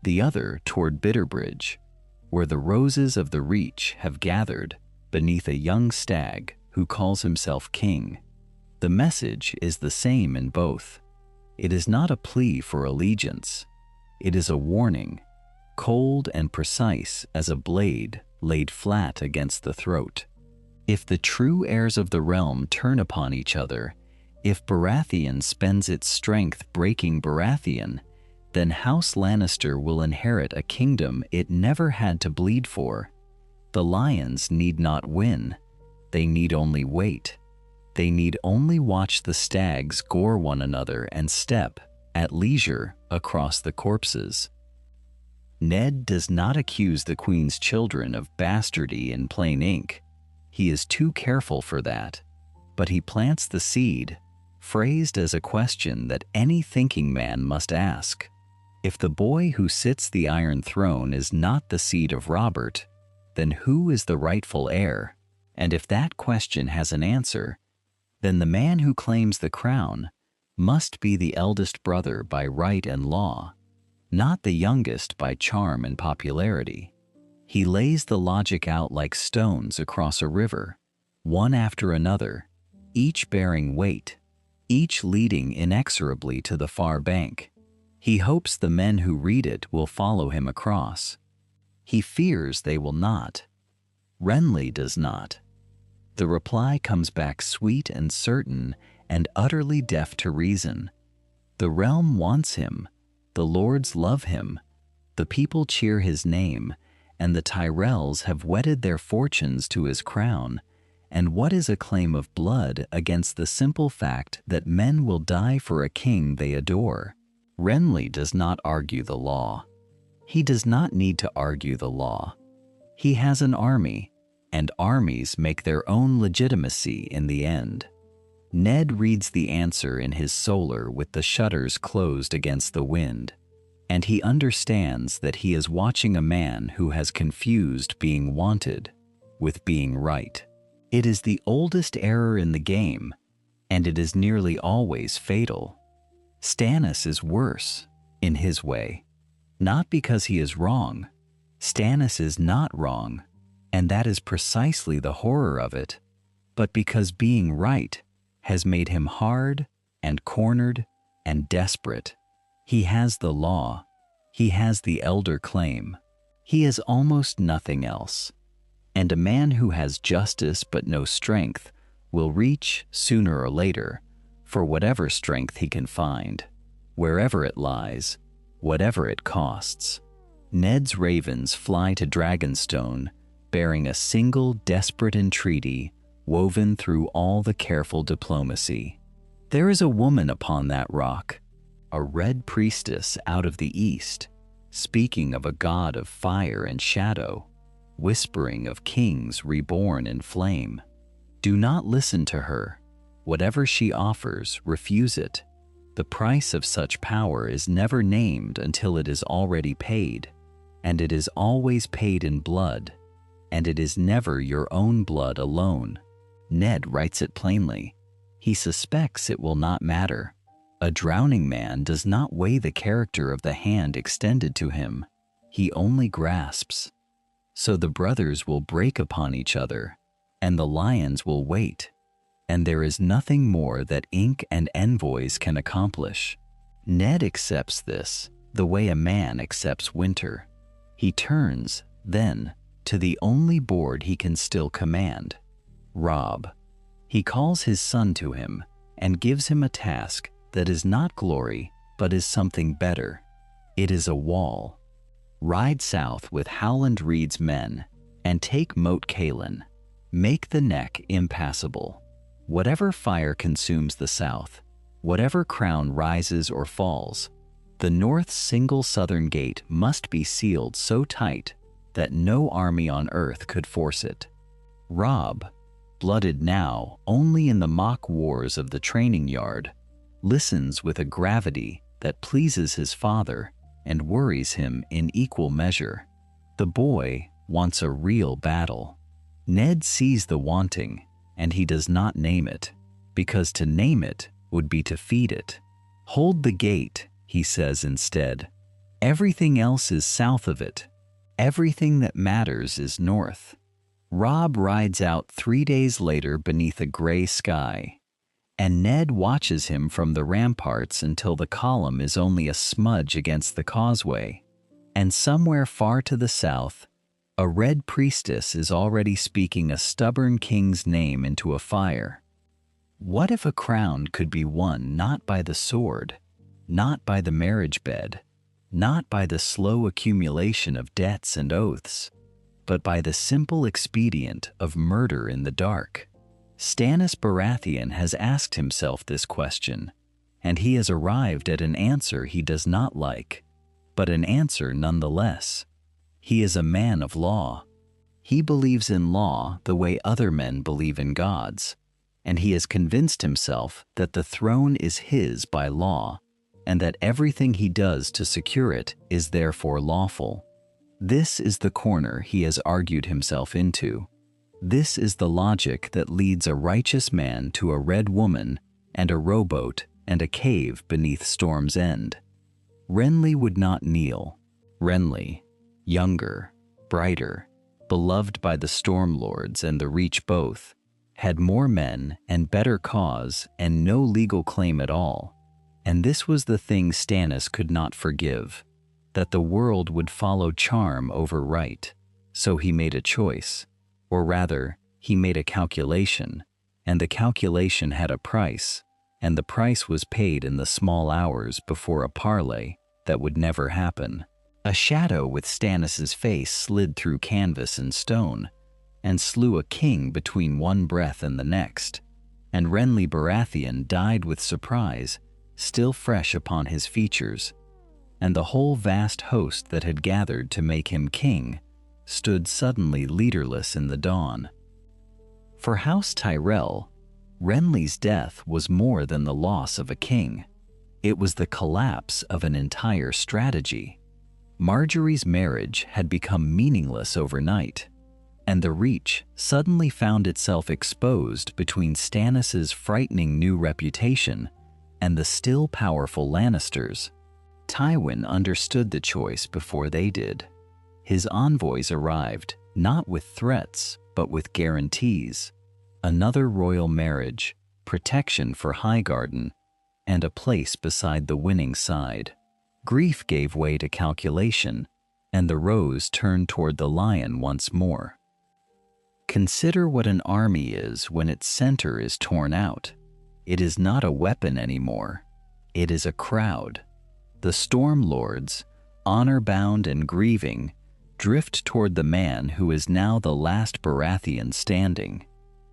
the other toward Bitterbridge, where the roses of the Reach have gathered beneath a young stag who calls himself king. The message is the same in both. It is not a plea for allegiance. It is a warning, cold and precise as a blade laid flat against the throat. If the true heirs of the realm turn upon each other, if Baratheon spends its strength breaking Baratheon, then House Lannister will inherit a kingdom it never had to bleed for. The lions need not win. They need only wait. They need only watch the stags gore one another and step, at leisure, across the corpses. Ned does not accuse the Queen's children of bastardy in plain ink. He is too careful for that. But he plants the seed, phrased as a question that any thinking man must ask. If the boy who sits the Iron Throne is not the seed of Robert, then who is the rightful heir? And if that question has an answer, then the man who claims the crown must be the eldest brother by right and law, not the youngest by charm and popularity. He lays the logic out like stones across a river, one after another, each bearing weight, each leading inexorably to the far bank. He hopes the men who read it will follow him across. He fears they will not. Renly does not. The reply comes back sweet and certain and utterly deaf to reason. The realm wants him, the lords love him, the people cheer his name, and the Tyrells have wedded their fortunes to his crown. And what is a claim of blood against the simple fact that men will die for a king they adore? Renly does not argue the law. He does not need to argue the law. He has an army, and armies make their own legitimacy in the end. Ned reads the answer in his solar with the shutters closed against the wind, and he understands that he is watching a man who has confused being wanted with being right. It is the oldest error in the game, and it is nearly always fatal. Stannis is worse. in his way. Not because he is wrong. Stannis is not wrong, and that is precisely the horror of it, but because being right has made him hard and cornered and desperate. He has the law. He has the elder claim. He is almost nothing else. And a man who has justice but no strength will reach, sooner or later, for whatever strength he can find, wherever it lies, whatever it costs. Ned's ravens fly to Dragonstone, bearing a single desperate entreaty woven through all the careful diplomacy. There is a woman upon that rock, a red priestess out of the east, speaking of a god of fire and shadow, whispering of kings reborn in flame. Do not listen to her. Whatever she offers, refuse it. The price of such power is never named until it is already paid, and it is always paid in blood, and it is never your own blood alone. Ned writes it plainly. He suspects it will not matter. A drowning man does not weigh the character of the hand extended to him. He only grasps. So the brothers will break upon each other, and the lions will wait, and there is nothing more that ink and envoys can accomplish. Ned accepts this the way a man accepts winter. He turns, then, to the only board he can still command, Robb. He calls his son to him and gives him a task that is not glory, but is something better. It is a wall. Ride south with Howland Reed's men and take Moat Cailin. Make the neck impassable. Whatever fire consumes the south, whatever crown rises or falls, the north's single southern gate must be sealed so tight that no army on earth could force it. Robb, blooded now only in the mock wars of the training yard, listens with a gravity that pleases his father and worries him in equal measure. The boy wants a real battle. Ned sees the wanting, and he does not name it, because to name it would be to feed it. Hold the gate, he says instead. Everything else is south of it. Everything that matters is north. Robb rides out 3 days later beneath a gray sky, and Ned watches him from the ramparts until the column is only a smudge against the causeway, and somewhere far to the south, a red priestess is already speaking a stubborn king's name into a fire. What if a crown could be won not by the sword, not by the marriage bed, not by the slow accumulation of debts and oaths, but by the simple expedient of murder in the dark? Stannis Baratheon has asked himself this question, and he has arrived at an answer he does not like, but an answer nonetheless. He is a man of law. He believes in law the way other men believe in gods, and he has convinced himself that the throne is his by law, and that everything he does to secure it is therefore lawful. This is the corner he has argued himself into. This is the logic that leads a righteous man to a red woman and a rowboat and a cave beneath Storm's End. Renly would not kneel. Renly, younger, brighter, beloved by the Storm Lords and the Reach both, had more men and better cause and no legal claim at all. And this was the thing Stannis could not forgive, that the world would follow charm over right. So he made a choice, or rather, he made a calculation, and the calculation had a price, and the price was paid in the small hours before a parley that would never happen. A shadow with Stannis's face slid through canvas and stone, and slew a king between one breath and the next, and Renly Baratheon died with surprise, still fresh upon his features, and the whole vast host that had gathered to make him king stood suddenly leaderless in the dawn. For House Tyrell, Renly's death was more than the loss of a king. It was the collapse of an entire strategy. Marjorie's marriage had become meaningless overnight, and the Reach suddenly found itself exposed between Stannis's frightening new reputation and the still powerful Lannisters. Tywin understood the choice before they did. His envoys arrived, not with threats, but with guarantees. Another royal marriage, protection for Highgarden, and a place beside the winning side. Grief gave way to calculation, and the rose turned toward the lion once more. Consider what an army is when its center is torn out. It is not a weapon anymore. It is a crowd. The Storm Lords, honor-bound and grieving, drift toward the man who is now the last Baratheon standing.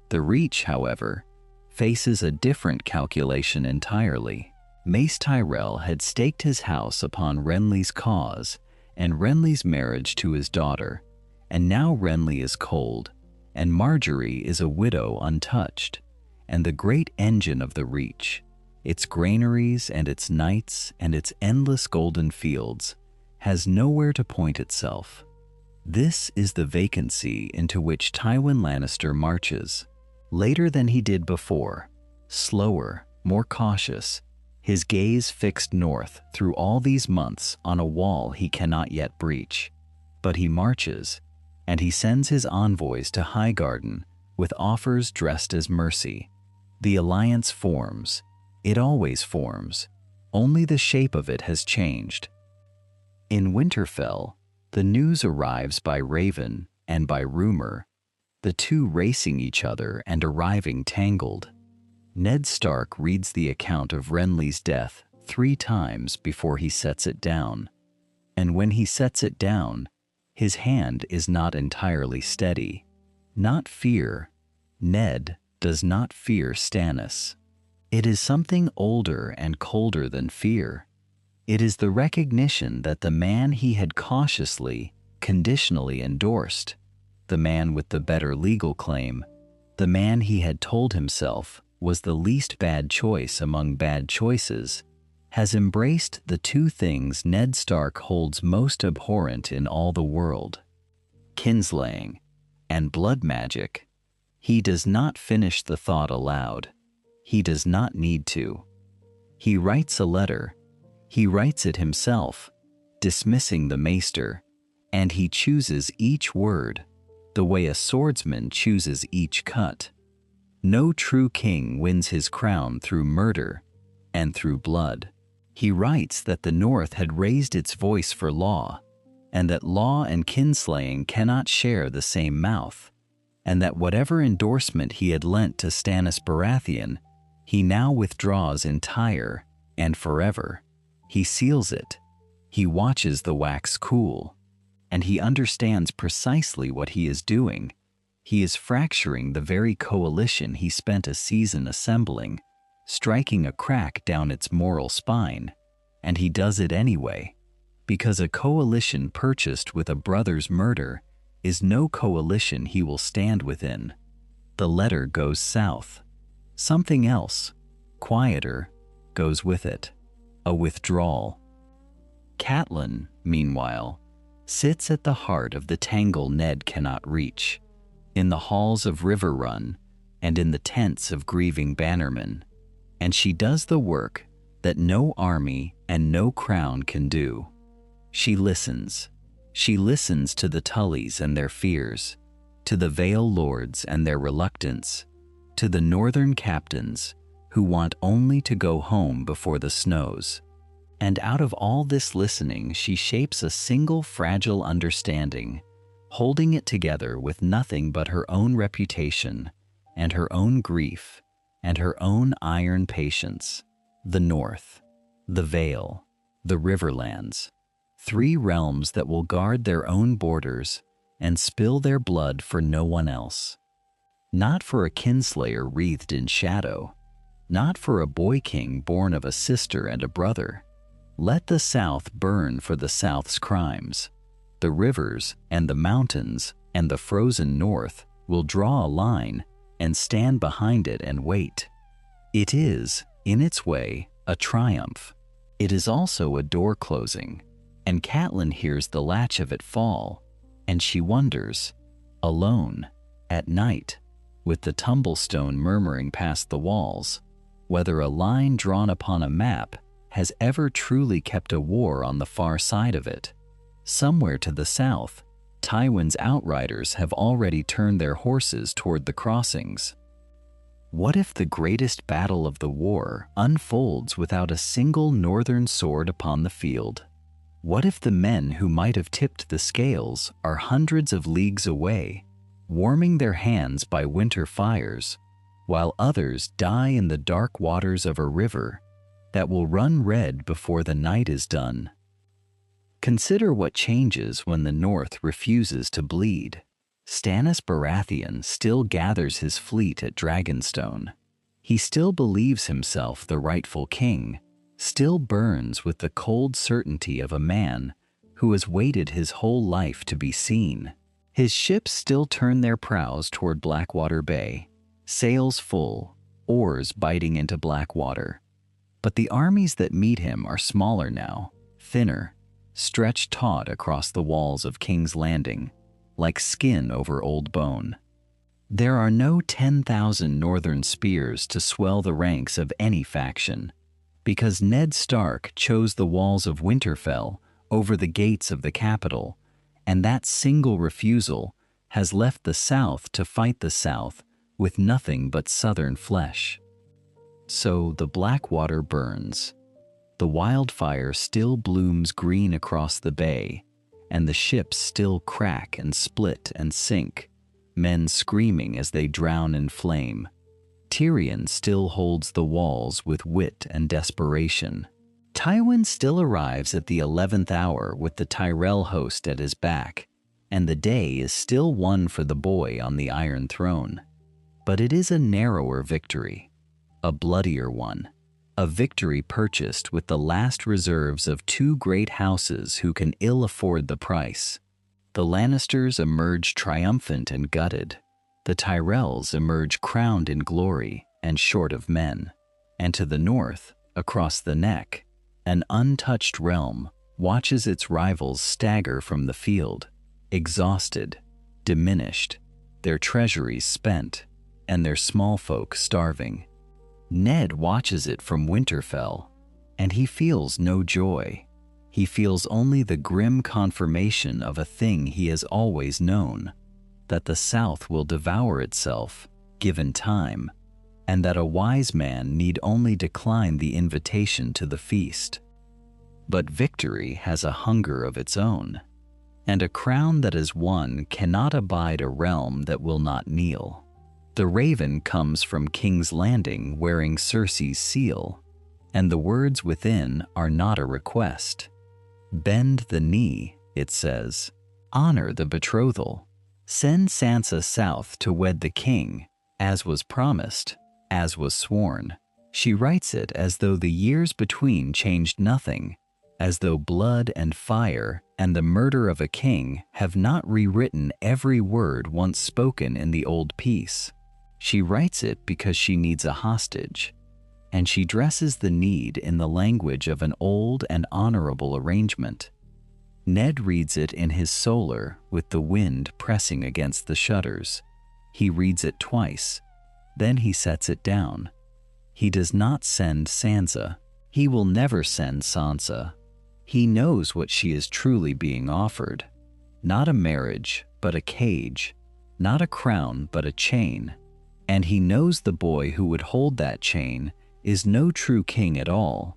The Reach, however, faces a different calculation entirely. Mace Tyrell had staked his house upon Renly's cause and Renly's marriage to his daughter, and now Renly is cold, and Marjorie is a widow untouched, and the great engine of the Reach, its granaries and its knights and its endless golden fields, has nowhere to point itself. This is the vacancy into which Tywin Lannister marches, later than he did before, slower, more cautious, his gaze fixed north through all these months on a wall he cannot yet breach. But he marches, and he sends his envoys to Highgarden with offers dressed as mercy. The alliance forms. It always forms. Only the shape of it has changed. In Winterfell, the news arrives by raven and by rumor, the two racing each other and arriving tangled. Ned Stark reads the account of Renly's death 3 times before he sets it down. And when he sets it down, his hand is not entirely steady. Not fear. Ned does not fear Stannis. It is something older and colder than fear. It is the recognition that the man he had cautiously, conditionally endorsed, the man with the better legal claim, the man he had told himself was the least bad choice among bad choices, has embraced the two things Ned Stark holds most abhorrent in all the world: kinslaying and blood magic. He does not finish the thought aloud. He does not need to. He writes a letter. He writes it himself, dismissing the maester, and he chooses each word, the way a swordsman chooses each cut. No true king wins his crown through murder and through blood. He writes that the North had raised its voice for law, and that law and kinslaying cannot share the same mouth, and that whatever endorsement he had lent to Stannis Baratheon, he now withdraws entire and forever. He seals it. He watches the wax cool, and he understands precisely what he is doing. He is fracturing the very coalition he spent a season assembling, striking a crack down its moral spine, and he does it anyway, because a coalition purchased with a brother's murder is no coalition he will stand within. The letter goes south. Something else, quieter, goes with it. A withdrawal. Catelyn, meanwhile, sits at the heart of the tangle Ned cannot reach, in the halls of Riverrun and in the tents of grieving bannermen, and she does the work that no army and no crown can do. She listens. She listens to the Tullys and their fears, to the Vale Lords and their reluctance, to the northern captains who want only to go home before the snows. And out of all this listening, she shapes a single fragile understanding, holding it together with nothing but her own reputation and her own grief and her own iron patience. The North, the Vale, the Riverlands, 3 realms that will guard their own borders and spill their blood for no one else. Not for a kinslayer wreathed in shadow, not for a boy king born of a sister and a brother. Let the South burn for the South's crimes. The rivers and the mountains and the frozen North will draw a line and stand behind it and wait. It is, in its way, a triumph. It is also a door closing, and Catelyn hears the latch of it fall, and she wonders, alone, at night, with the tumblestone murmuring past the walls, whether a line drawn upon a map has ever truly kept a war on the far side of it. Somewhere to the south, Tywin's outriders have already turned their horses toward the crossings. What if the greatest battle of the war unfolds without a single northern sword upon the field? What if the men who might have tipped the scales are hundreds of leagues away, warming their hands by winter fires, while others die in the dark waters of a river that will run red before the night is done? Consider what changes when the North refuses to bleed. Stannis Baratheon still gathers his fleet at Dragonstone. He still believes himself the rightful king, still burns with the cold certainty of a man who has waited his whole life to be seen. His ships still turn their prows toward Blackwater Bay, sails full, oars biting into black water. But the armies that meet him are smaller now, thinner, stretched taut across the walls of King's Landing, like skin over old bone. There are no 10,000 northern spears to swell the ranks of any faction, because Ned Stark chose the walls of Winterfell over the gates of the capital, and that single refusal has left the South to fight the South with nothing but southern flesh. So the Blackwater burns. The wildfire still blooms green across the bay, and the ships still crack and split and sink, men screaming as they drown in flame. Tyrion still holds the walls with wit and desperation. Tywin still arrives at the 11th hour with the Tyrell host at his back, and the day is still won for the boy on the Iron Throne. But it is a narrower victory, a bloodier one. A victory purchased with the last reserves of two great houses who can ill afford the price. The Lannisters emerge triumphant and gutted. The Tyrells emerge crowned in glory and short of men. And to the north, across the neck, an untouched realm watches its rivals stagger from the field, exhausted, diminished, their treasuries spent, and their small folk starving. Ned watches it from Winterfell, and he feels no joy. He feels only the grim confirmation of a thing he has always known, that the South will devour itself, given time, and that a wise man need only decline the invitation to the feast. But victory has a hunger of its own, and a crown that is won cannot abide a realm that will not kneel. The raven comes from King's Landing wearing Cersei's seal, and the words within are not a request. Bend the knee, it says. Honor the betrothal. Send Sansa south to wed the king, as was promised, as was sworn. She writes it as though the years between changed nothing, as though blood and fire and the murder of a king have not rewritten every word once spoken in the old peace. She writes it because she needs a hostage, and she dresses the need in the language of an old and honorable arrangement. Ned reads it in his solar with the wind pressing against the shutters. He reads it twice, then he sets it down. He does not send Sansa. He will never send Sansa. He knows what she is truly being offered. Not a marriage, but a cage. Not a crown, but a chain. And he knows the boy who would hold that chain is no true king at all,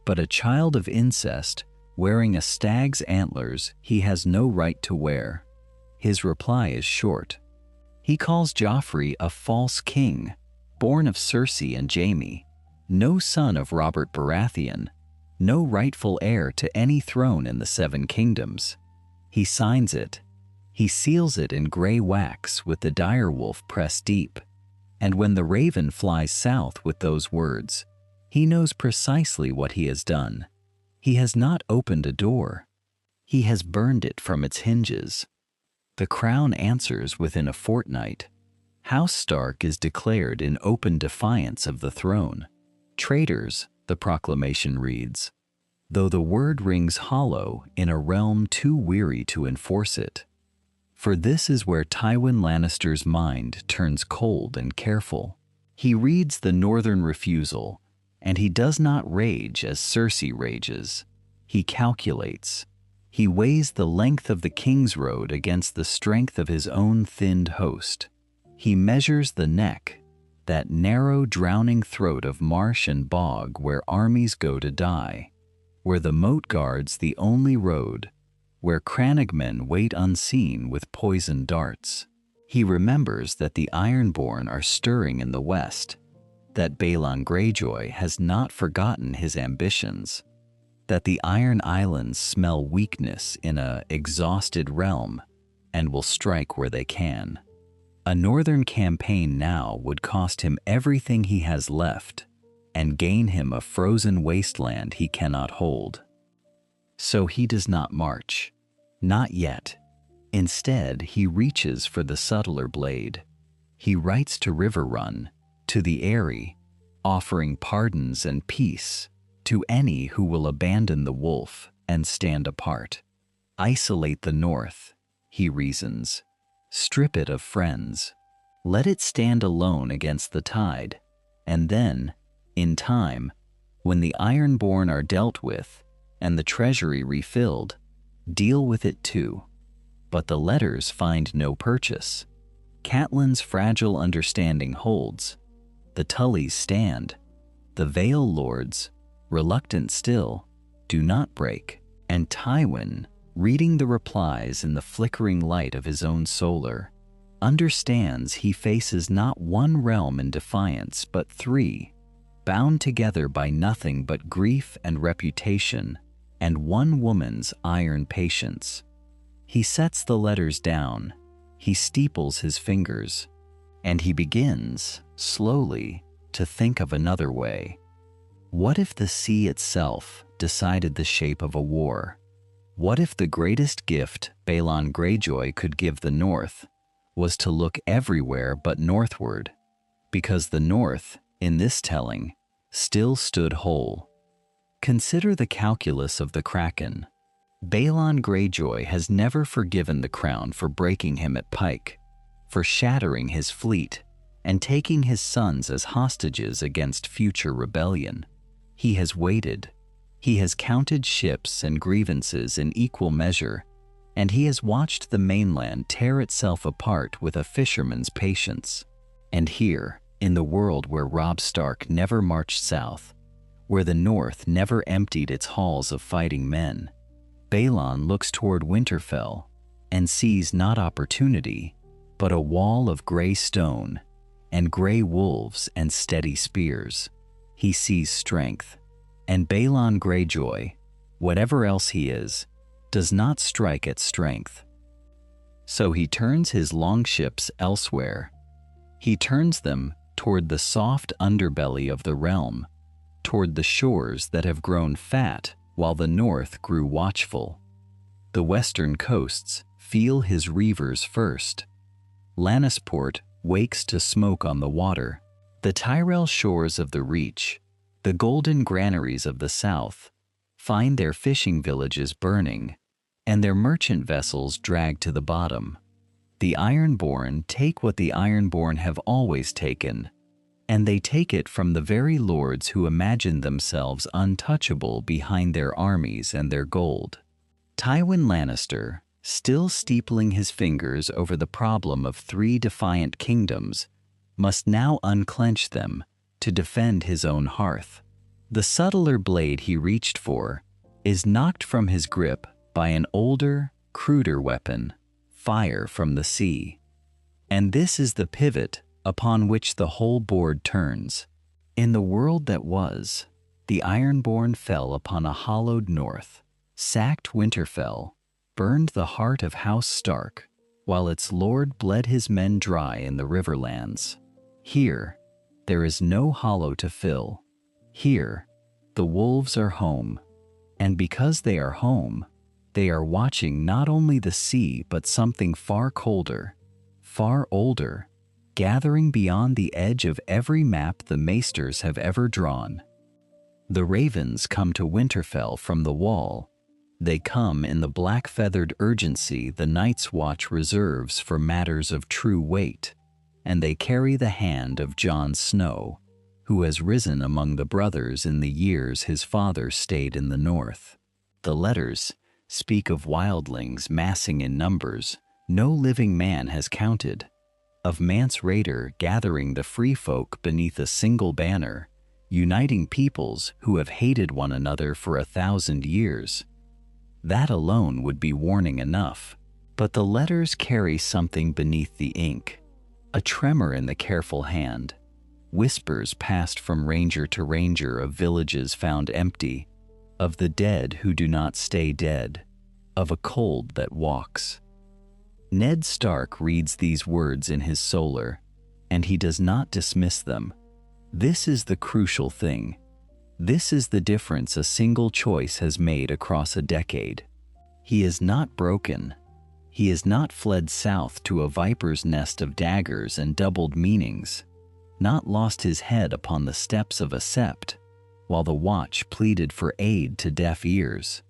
but a child of incest wearing a stag's antlers he has no right to wear. His reply is short. He calls Joffrey a false king, born of Cersei and Jaime, no son of Robert Baratheon, no rightful heir to any throne in the Seven Kingdoms. He signs it. He seals it in gray wax with the direwolf pressed deep. And when the raven flies south with those words, he knows precisely what he has done. He has not opened a door. He has burned it from its hinges. The crown answers within a fortnight. House Stark is declared in open defiance of the throne. Traitors, the proclamation reads, though the word rings hollow in a realm too weary to enforce it. For this is where Tywin Lannister's mind turns cold and careful. He reads the northern refusal, And he does not rage as Cersei rages. He calculates. He weighs the length of the king's road against the strength of his own thinned host. He measures the neck, that narrow drowning throat of marsh and bog where armies go to die, where the moat guards the only road, where crannogmen wait unseen with poisoned darts. He remembers that the Ironborn are stirring in the west, that Balon Greyjoy has not forgotten his ambitions, that the Iron Islands smell weakness in a exhausted realm and will strike where they can. A northern campaign now would cost him everything he has left and gain him a frozen wasteland he cannot hold. So he does not march. Not yet. Instead, he reaches for the subtler blade. He writes to Riverrun, to the Eyrie, offering pardons and peace to any who will abandon the wolf and stand apart. Isolate the North, he reasons. Strip it of friends. Let it stand alone against the tide, and then, in time, when the Ironborn are dealt with and the treasury refilled, deal with it too. But the letters find no purchase. Catelyn's fragile understanding holds. The Tullys stand. The Vale Lords, reluctant still, do not break. And Tywin, reading the replies in the flickering light of his own solar, understands he faces not one realm in defiance but three, bound together by nothing but grief and reputation, and one woman's iron patience. He sets the letters down, he steeples his fingers, and he begins, slowly, to think of another way. What if the sea itself decided the shape of a war? What if the greatest gift Balon Greyjoy could give the North was to look everywhere but northward, because the North, in this telling, still stood whole? Consider the calculus of the Kraken. Balon Greyjoy has never forgiven the crown for breaking him at Pike, for shattering his fleet and taking his sons as hostages against future rebellion. He has waited. He has counted ships and grievances in equal measure, and he has watched the mainland tear itself apart with a fisherman's patience. And here, in the world where Robb Stark never marched south, where the North never emptied its halls of fighting men, Balon looks toward Winterfell and sees not opportunity, but a wall of gray stone and gray wolves and steady spears. He sees strength, and Balon Greyjoy, whatever else he is, does not strike at strength. So he turns his longships elsewhere. He turns them toward the soft underbelly of the realm, toward the shores that have grown fat while the North grew watchful. The western coasts feel his reavers first. Lannisport wakes to smoke on the water. The Tyrell shores of the Reach, the golden granaries of the south, find their fishing villages burning, and their merchant vessels dragged to the bottom. The Ironborn take what the Ironborn have always taken, and they take it from the very lords who imagine themselves untouchable behind their armies and their gold. Tywin Lannister, still steepling his fingers over the problem of three defiant kingdoms, must now unclench them to defend his own hearth. The subtler blade he reached for is knocked from his grip by an older, cruder weapon, fire from the sea. And this is the pivot upon which the whole board turns. In the world that was, the Ironborn fell upon a hollowed North, sacked Winterfell, burned the heart of House Stark, while its lord bled his men dry in the Riverlands. Here, there is no hollow to fill. Here, the wolves are home, and because they are home, they are watching not only the sea but something far colder, far older, gathering beyond the edge of every map the maesters have ever drawn. The ravens come to Winterfell from the wall. They come in the black-feathered urgency the Night's Watch reserves for matters of true weight, and they carry the hand of Jon Snow, who has risen among the brothers in the years his father stayed in the north. The letters speak of wildlings massing in numbers no living man has counted, of Mance Rayder gathering the free folk beneath a single banner, uniting peoples who have hated one another for 1,000 years. That alone would be warning enough, but the letters carry something beneath the ink, a tremor in the careful hand, whispers passed from ranger to ranger of villages found empty, of the dead who do not stay dead, of a cold that walks. Ned Stark reads these words in his solar, and he does not dismiss them. This is the crucial thing. This is the difference a single choice has made across a decade. He is not broken. He has not fled south to a viper's nest of daggers and doubled meanings, not lost his head upon the steps of a sept, while the watch pleaded for aid to deaf ears.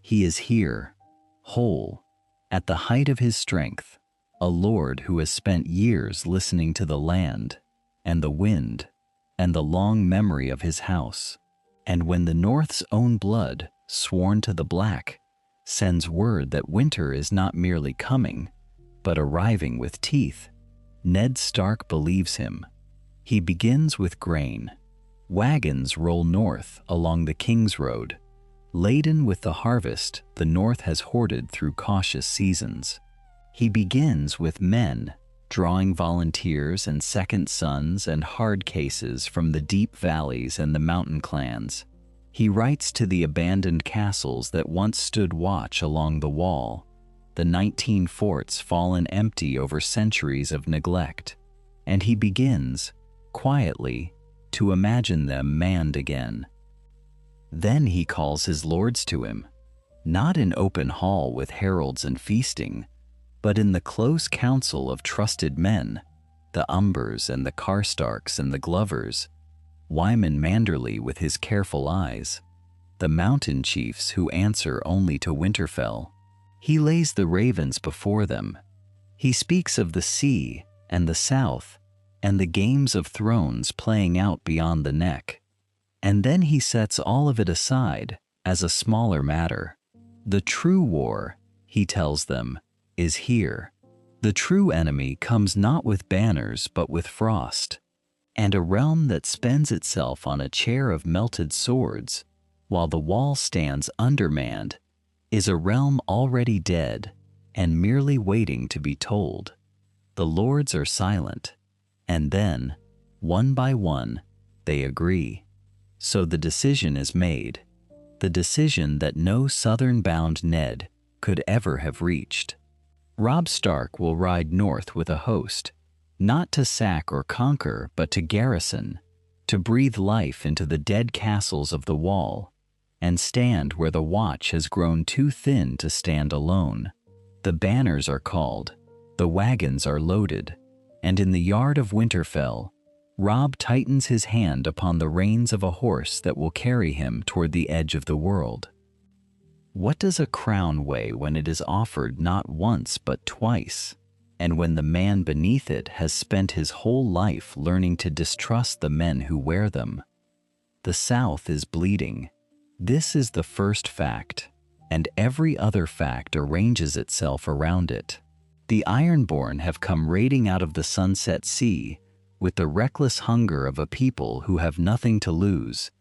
He is here, whole, at the height of his strength, a lord who has spent years listening to the land, and the wind, and the long memory of his house. And when the North's own blood, sworn to the black, sends word that winter is not merely coming, but arriving with teeth, Ned Stark believes him. He begins with grain. Wagons roll north along the King's Road, laden with the harvest the North has hoarded through cautious seasons. He begins with men, drawing volunteers and second sons and hard cases from the deep valleys and the mountain clans. He writes to the abandoned castles that once stood watch along the wall, the 19 forts fallen empty over centuries of neglect, and he begins, quietly, to imagine them manned again. Then he calls his lords to him, not in open hall with heralds and feasting, but in the close council of trusted men, the Umbers and the Karstarks and the Glovers, Wyman Manderly with his careful eyes, the mountain chiefs who answer only to Winterfell. He lays the ravens before them. He speaks of the sea and the south and the games of thrones playing out beyond the neck. And then he sets all of it aside as a smaller matter. The true war, he tells them, is here. The true enemy comes not with banners but with frost, and a realm that spends itself on a chair of melted swords, while the wall stands undermanned, is a realm already dead and merely waiting to be told. The lords are silent, and then, one by one, they agree. So the decision is made, the decision that no southern-bound Ned could ever have reached. Robb Stark will ride north with a host, not to sack or conquer, but to garrison, to breathe life into the dead castles of the wall, and stand where the watch has grown too thin to stand alone. The banners are called, the wagons are loaded, and in the yard of Winterfell, Robb tightens his hand upon the reins of a horse that will carry him toward the edge of the world. What does a crown weigh when it is offered not once but twice, and when the man beneath it has spent his whole life learning to distrust the men who wear them? The South is bleeding. This is the first fact, and every other fact arranges itself around it. The Ironborn have come raiding out of the Sunset Sea with the reckless hunger of a people who have nothing to lose,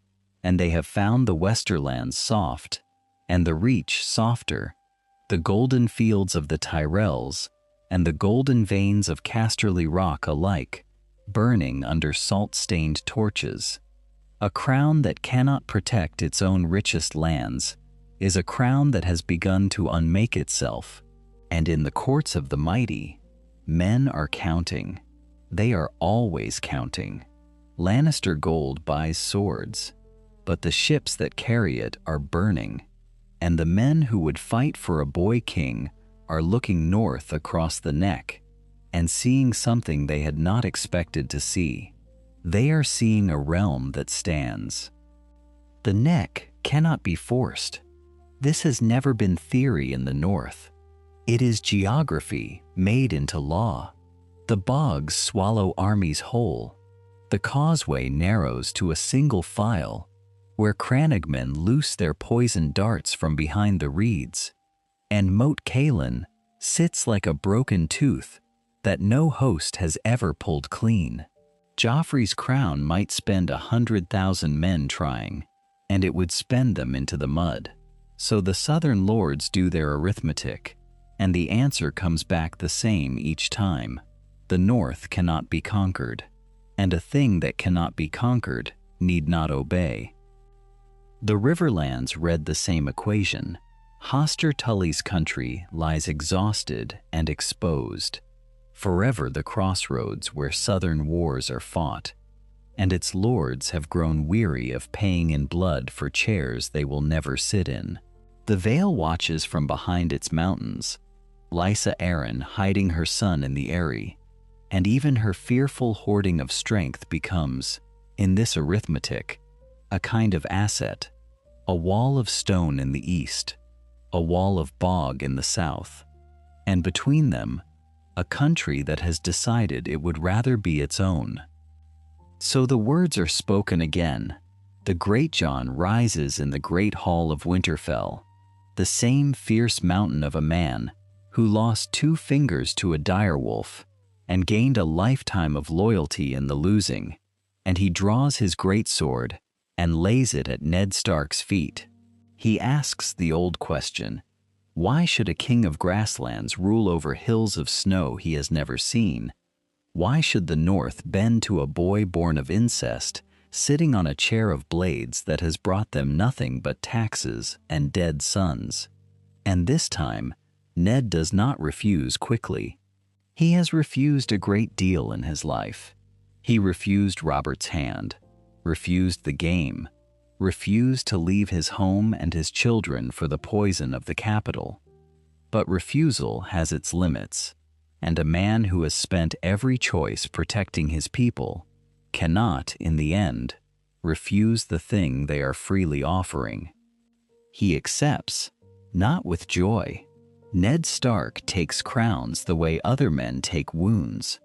and they have found the Westerlands soft, and the Reach softer, the golden fields of the Tyrells, and the golden veins of Casterly Rock alike, burning under salt-stained torches. A crown that cannot protect its own richest lands is a crown that has begun to unmake itself, and in the courts of the mighty, men are counting. They are always counting. Lannister gold buys swords, but the ships that carry it are burning, and the men who would fight for a boy king are looking north across the neck and seeing something they had not expected to see. They are seeing a realm that stands. The neck cannot be forced. This has never been theory in the North. It is geography made into law. The bogs swallow armies whole. The causeway narrows to a single file, where crannogmen loose their poisoned darts from behind the reeds, and Moat Cailin sits like a broken tooth that no host has ever pulled clean. Joffrey's crown might spend 100,000 men trying, and it would spend them into the mud. So the southern lords do their arithmetic, and the answer comes back the same each time. The north cannot be conquered, and a thing that cannot be conquered need not obey. The Riverlands read the same equation. Hoster Tully's country lies exhausted and exposed, forever the crossroads where southern wars are fought, and its lords have grown weary of paying in blood for chairs they will never sit in. The Vale watches from behind its mountains, Lysa Arryn hiding her son in the Eyrie, and even her fearful hoarding of strength becomes, in this arithmetic, a kind of asset, a wall of stone in the east, a wall of bog in the south, and between them, a country that has decided it would rather be its own. So the words are spoken again. The Great Jon rises in the great hall of Winterfell, the same fierce mountain of a man who lost 2 fingers to a direwolf and gained a lifetime of loyalty in the losing, and he draws his great sword and lays it at Ned Stark's feet. He asks the old question, why should a king of grasslands rule over hills of snow he has never seen? Why should the North bend to a boy born of incest, sitting on a chair of blades that has brought them nothing but taxes and dead sons? And this time, Ned does not refuse quickly. He has refused a great deal in his life. He refused Robert's hand, refused the game, refused to leave his home and his children for the poison of the capital. But refusal has its limits, and a man who has spent every choice protecting his people cannot, in the end, refuse the thing they are freely offering. He accepts, not with joy. Ned Stark takes crowns the way other men take wounds.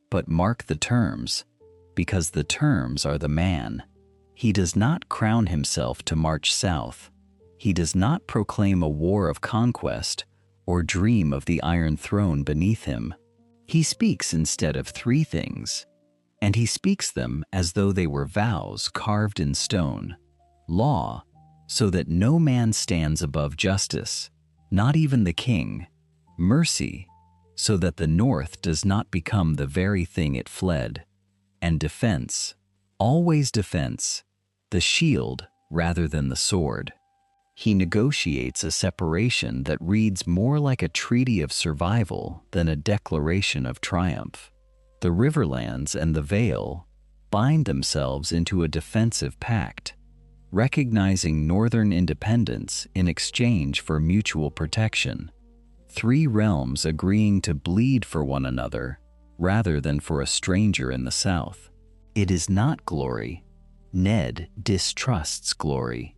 But mark the terms, because the terms are the man. He does not crown himself to march south. He does not proclaim a war of conquest or dream of the Iron Throne beneath him. He speaks instead of 3 things, and he speaks them as though they were vows carved in stone. Law, so that no man stands above justice, not even the king. Mercy, so that the North does not become the very thing it fled. And defense, always defense, the shield rather than the sword. He negotiates a separation that reads more like a treaty of survival than a declaration of triumph. The Riverlands and the Vale bind themselves into a defensive pact, recognizing northern independence in exchange for mutual protection. 3 realms agreeing to bleed for one another rather than for a stranger in the south. It is not glory. Ned distrusts glory.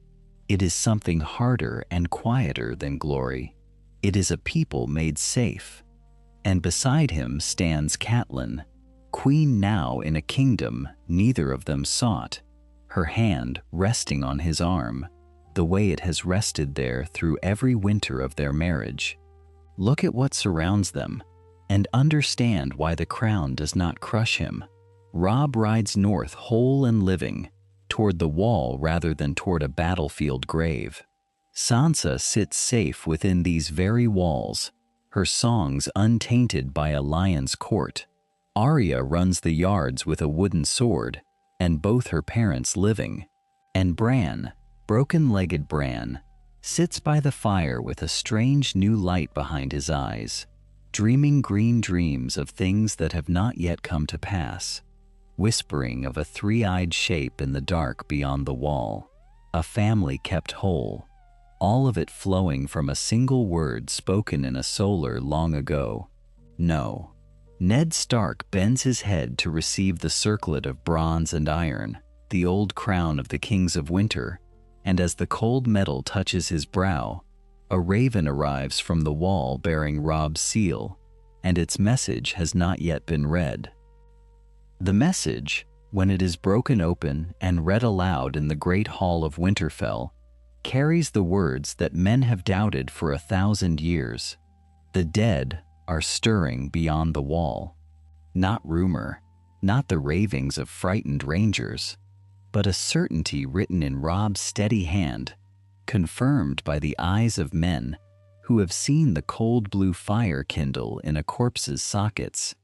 It is something harder and quieter than glory. It is a people made safe. And beside him stands Catelyn, queen now in a kingdom neither of them sought, her hand resting on his arm, the way it has rested there through every winter of their marriage. Look at what surrounds them, and understand why the crown does not crush him. Robb rides north whole and living, toward the wall rather than toward a battlefield grave. Sansa sits safe within these very walls, her songs untainted by a lion's court. Arya runs the yards with a wooden sword, and both her parents living. And Bran, broken-legged Bran, sits by the fire with a strange new light behind his eyes, dreaming green dreams of things that have not yet come to pass, whispering of a 3-eyed shape in the dark beyond the wall, a family kept whole, all of it flowing from a single word spoken in a solar long ago. No. Ned Stark bends his head to receive the circlet of bronze and iron, the old crown of the kings of winter, and as the cold metal touches his brow, a raven arrives from the wall bearing Robb's seal, and its message has not yet been read. The message, when it is broken open and read aloud in the great hall of Winterfell, carries the words that men have doubted for 1,000 years. The dead are stirring beyond the wall. Not rumor, not the ravings of frightened rangers, but a certainty written in Robb's steady hand, confirmed by the eyes of men who have seen the cold blue fire kindle in a corpse's sockets.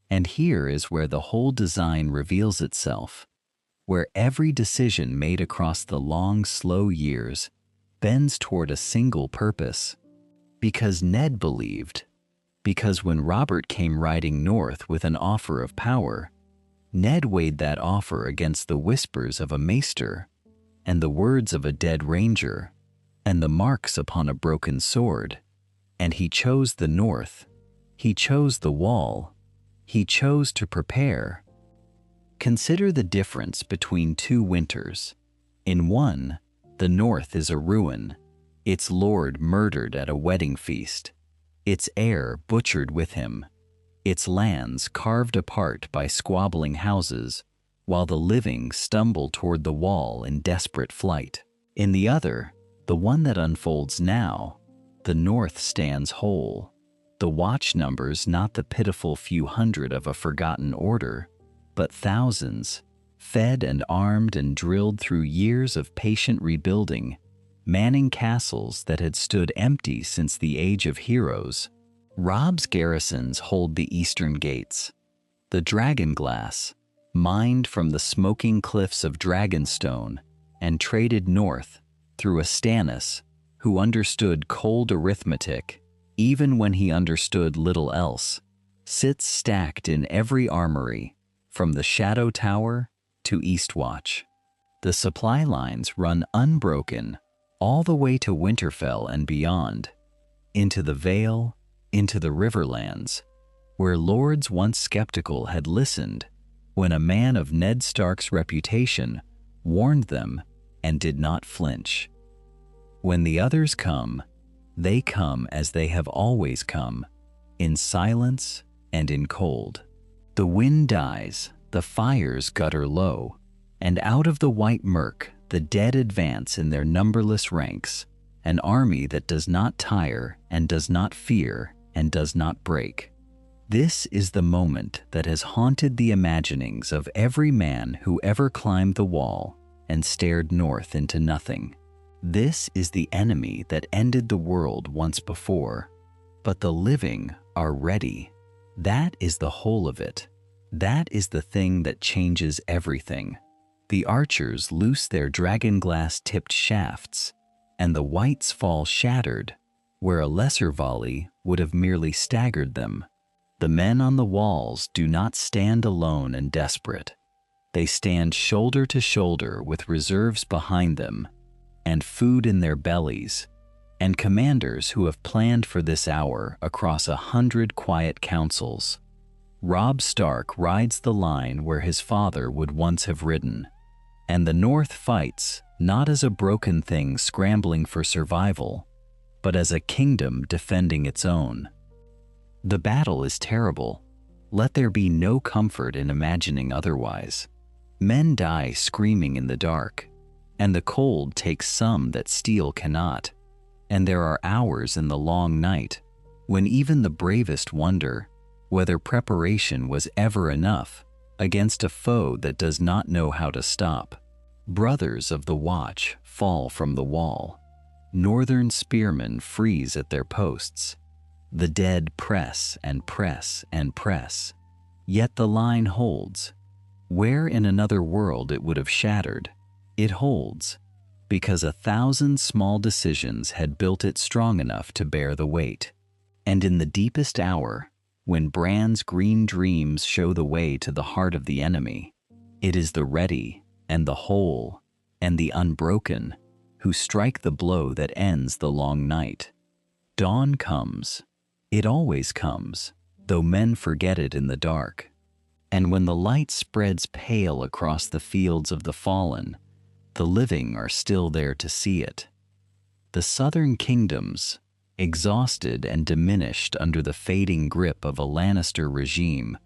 And here is where the whole design reveals itself, where every decision made across the long, slow years bends toward a single purpose. Because Ned believed, because when Robert came riding north with an offer of power, Ned weighed that offer against the whispers of a maester, and the words of a dead ranger, and the marks upon a broken sword, and he chose the north, he chose the wall, he chose to prepare. Consider the difference between 2 winters. In one, the north is a ruin, its lord murdered at a wedding feast, its heir butchered with him, its lands carved apart by squabbling houses, while the living stumble toward the wall in desperate flight. In the other, the one that unfolds now, the north stands whole. The watch numbers not the pitiful few hundred of a forgotten order, but thousands, fed and armed and drilled through years of patient rebuilding, manning castles that had stood empty since the age of heroes. Robb's garrisons hold the eastern gates. The dragonglass, mined from the smoking cliffs of Dragonstone and traded north through a Stannis who understood cold arithmetic even when he understood little else, sits stacked in every armory, from the Shadow Tower to Eastwatch. The supply lines run unbroken all the way to Winterfell and beyond, into the Vale, into the Riverlands, where lords once skeptical had listened when a man of Ned Stark's reputation warned them and did not flinch. When the others come, they come as they have always come, in silence and in cold. The wind dies, the fires gutter low, and out of the white murk the dead advance in their numberless ranks, an army that does not tire and does not fear and does not break. This is the moment that has haunted the imaginings of every man who ever climbed the wall and stared north into nothing. This is the enemy that ended the world once before, but the living are ready. That is the whole of it. That is the thing that changes everything. The archers loose their dragonglass-tipped shafts, and the wights fall shattered, where a lesser volley would have merely staggered them. The men on the walls do not stand alone and desperate. They stand shoulder to shoulder with reserves behind them, and food in their bellies, and commanders who have planned for this hour across 100 quiet councils. Robb Stark rides the line where his father would once have ridden, and the North fights not as a broken thing scrambling for survival, but as a kingdom defending its own. The battle is terrible. Let there be no comfort in imagining otherwise. Men die screaming in the dark, and the cold takes some that steel cannot, and there are hours in the long night when even the bravest wonder whether preparation was ever enough against a foe that does not know how to stop. Brothers of the watch fall from the wall. Northern spearmen freeze at their posts. The dead press and press and press, yet the line holds. Where in another world it would have shattered, it holds, because 1,000 small decisions had built it strong enough to bear the weight. And in the deepest hour, when Bran's green dreams show the way to the heart of the enemy, it is the ready and the whole and the unbroken who strike the blow that ends the long night. Dawn comes. It always comes, though men forget it in the dark. And when the light spreads pale across the fields of the fallen, the living are still there to see it. The southern kingdoms, exhausted and diminished under the fading grip of a Lannister regime,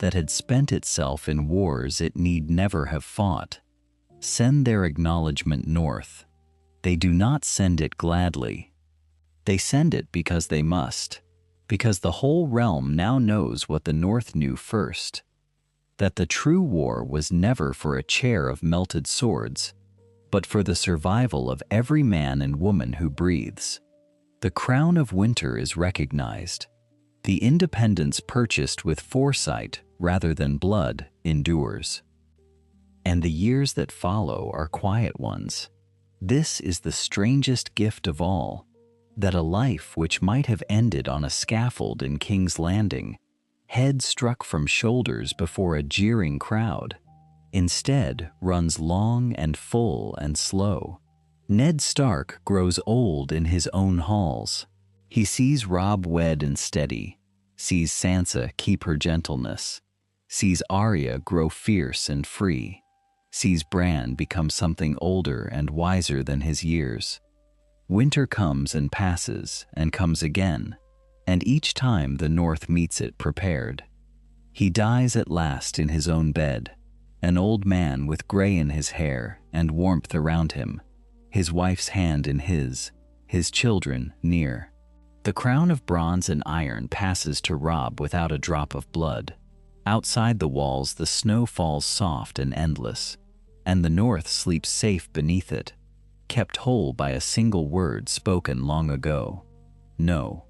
that had spent itself in wars it need never have fought, send their acknowledgement north. They do not send it gladly. They send it because they must, because the whole realm now knows what the North knew first, that the true war was never for a chair of melted swords, but for the survival of every man and woman who breathes. The crown of winter is recognized. The independence purchased with foresight rather than blood endures. And the years that follow are quiet ones. This is the strangest gift of all, that a life which might have ended on a scaffold in King's Landing, head struck from shoulders before a jeering crowd, instead runs long and full and slow. Ned Stark grows old in his own halls. He sees Robb wed and steady, sees Sansa keep her gentleness, sees Arya grow fierce and free, sees Bran become something older and wiser than his years. Winter comes and passes and comes again, and each time the North meets it prepared. He dies at last in his own bed, an old man with gray in his hair and warmth around him, his wife's hand in his children near. The crown of bronze and iron passes to Robb without a drop of blood. Outside the walls the snow falls soft and endless, and the North sleeps safe beneath it, kept whole by a single word spoken long ago. No.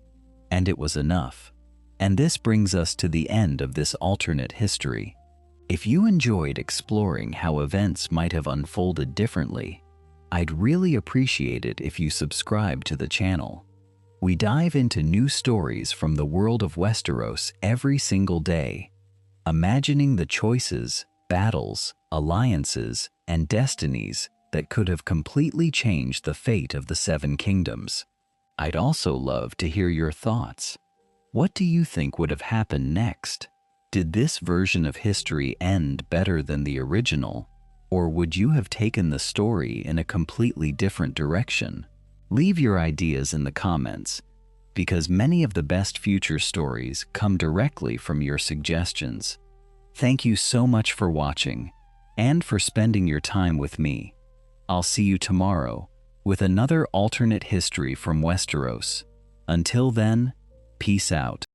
And it was enough. And this brings us to the end of this alternate history. If you enjoyed exploring how events might have unfolded differently, I'd really appreciate it if you subscribe to the channel. We dive into new stories from the world of Westeros every single day, imagining the choices, battles, alliances, and destinies that could have completely changed the fate of the Seven Kingdoms. I'd also love to hear your thoughts. What do you think would have happened next? Did this version of history end better than the original, or would you have taken the story in a completely different direction? Leave your ideas in the comments, because many of the best future stories come directly from your suggestions. Thank you so much for watching, and for spending your time with me. I'll see you tomorrow with another alternate history from Westeros. Until then, peace out.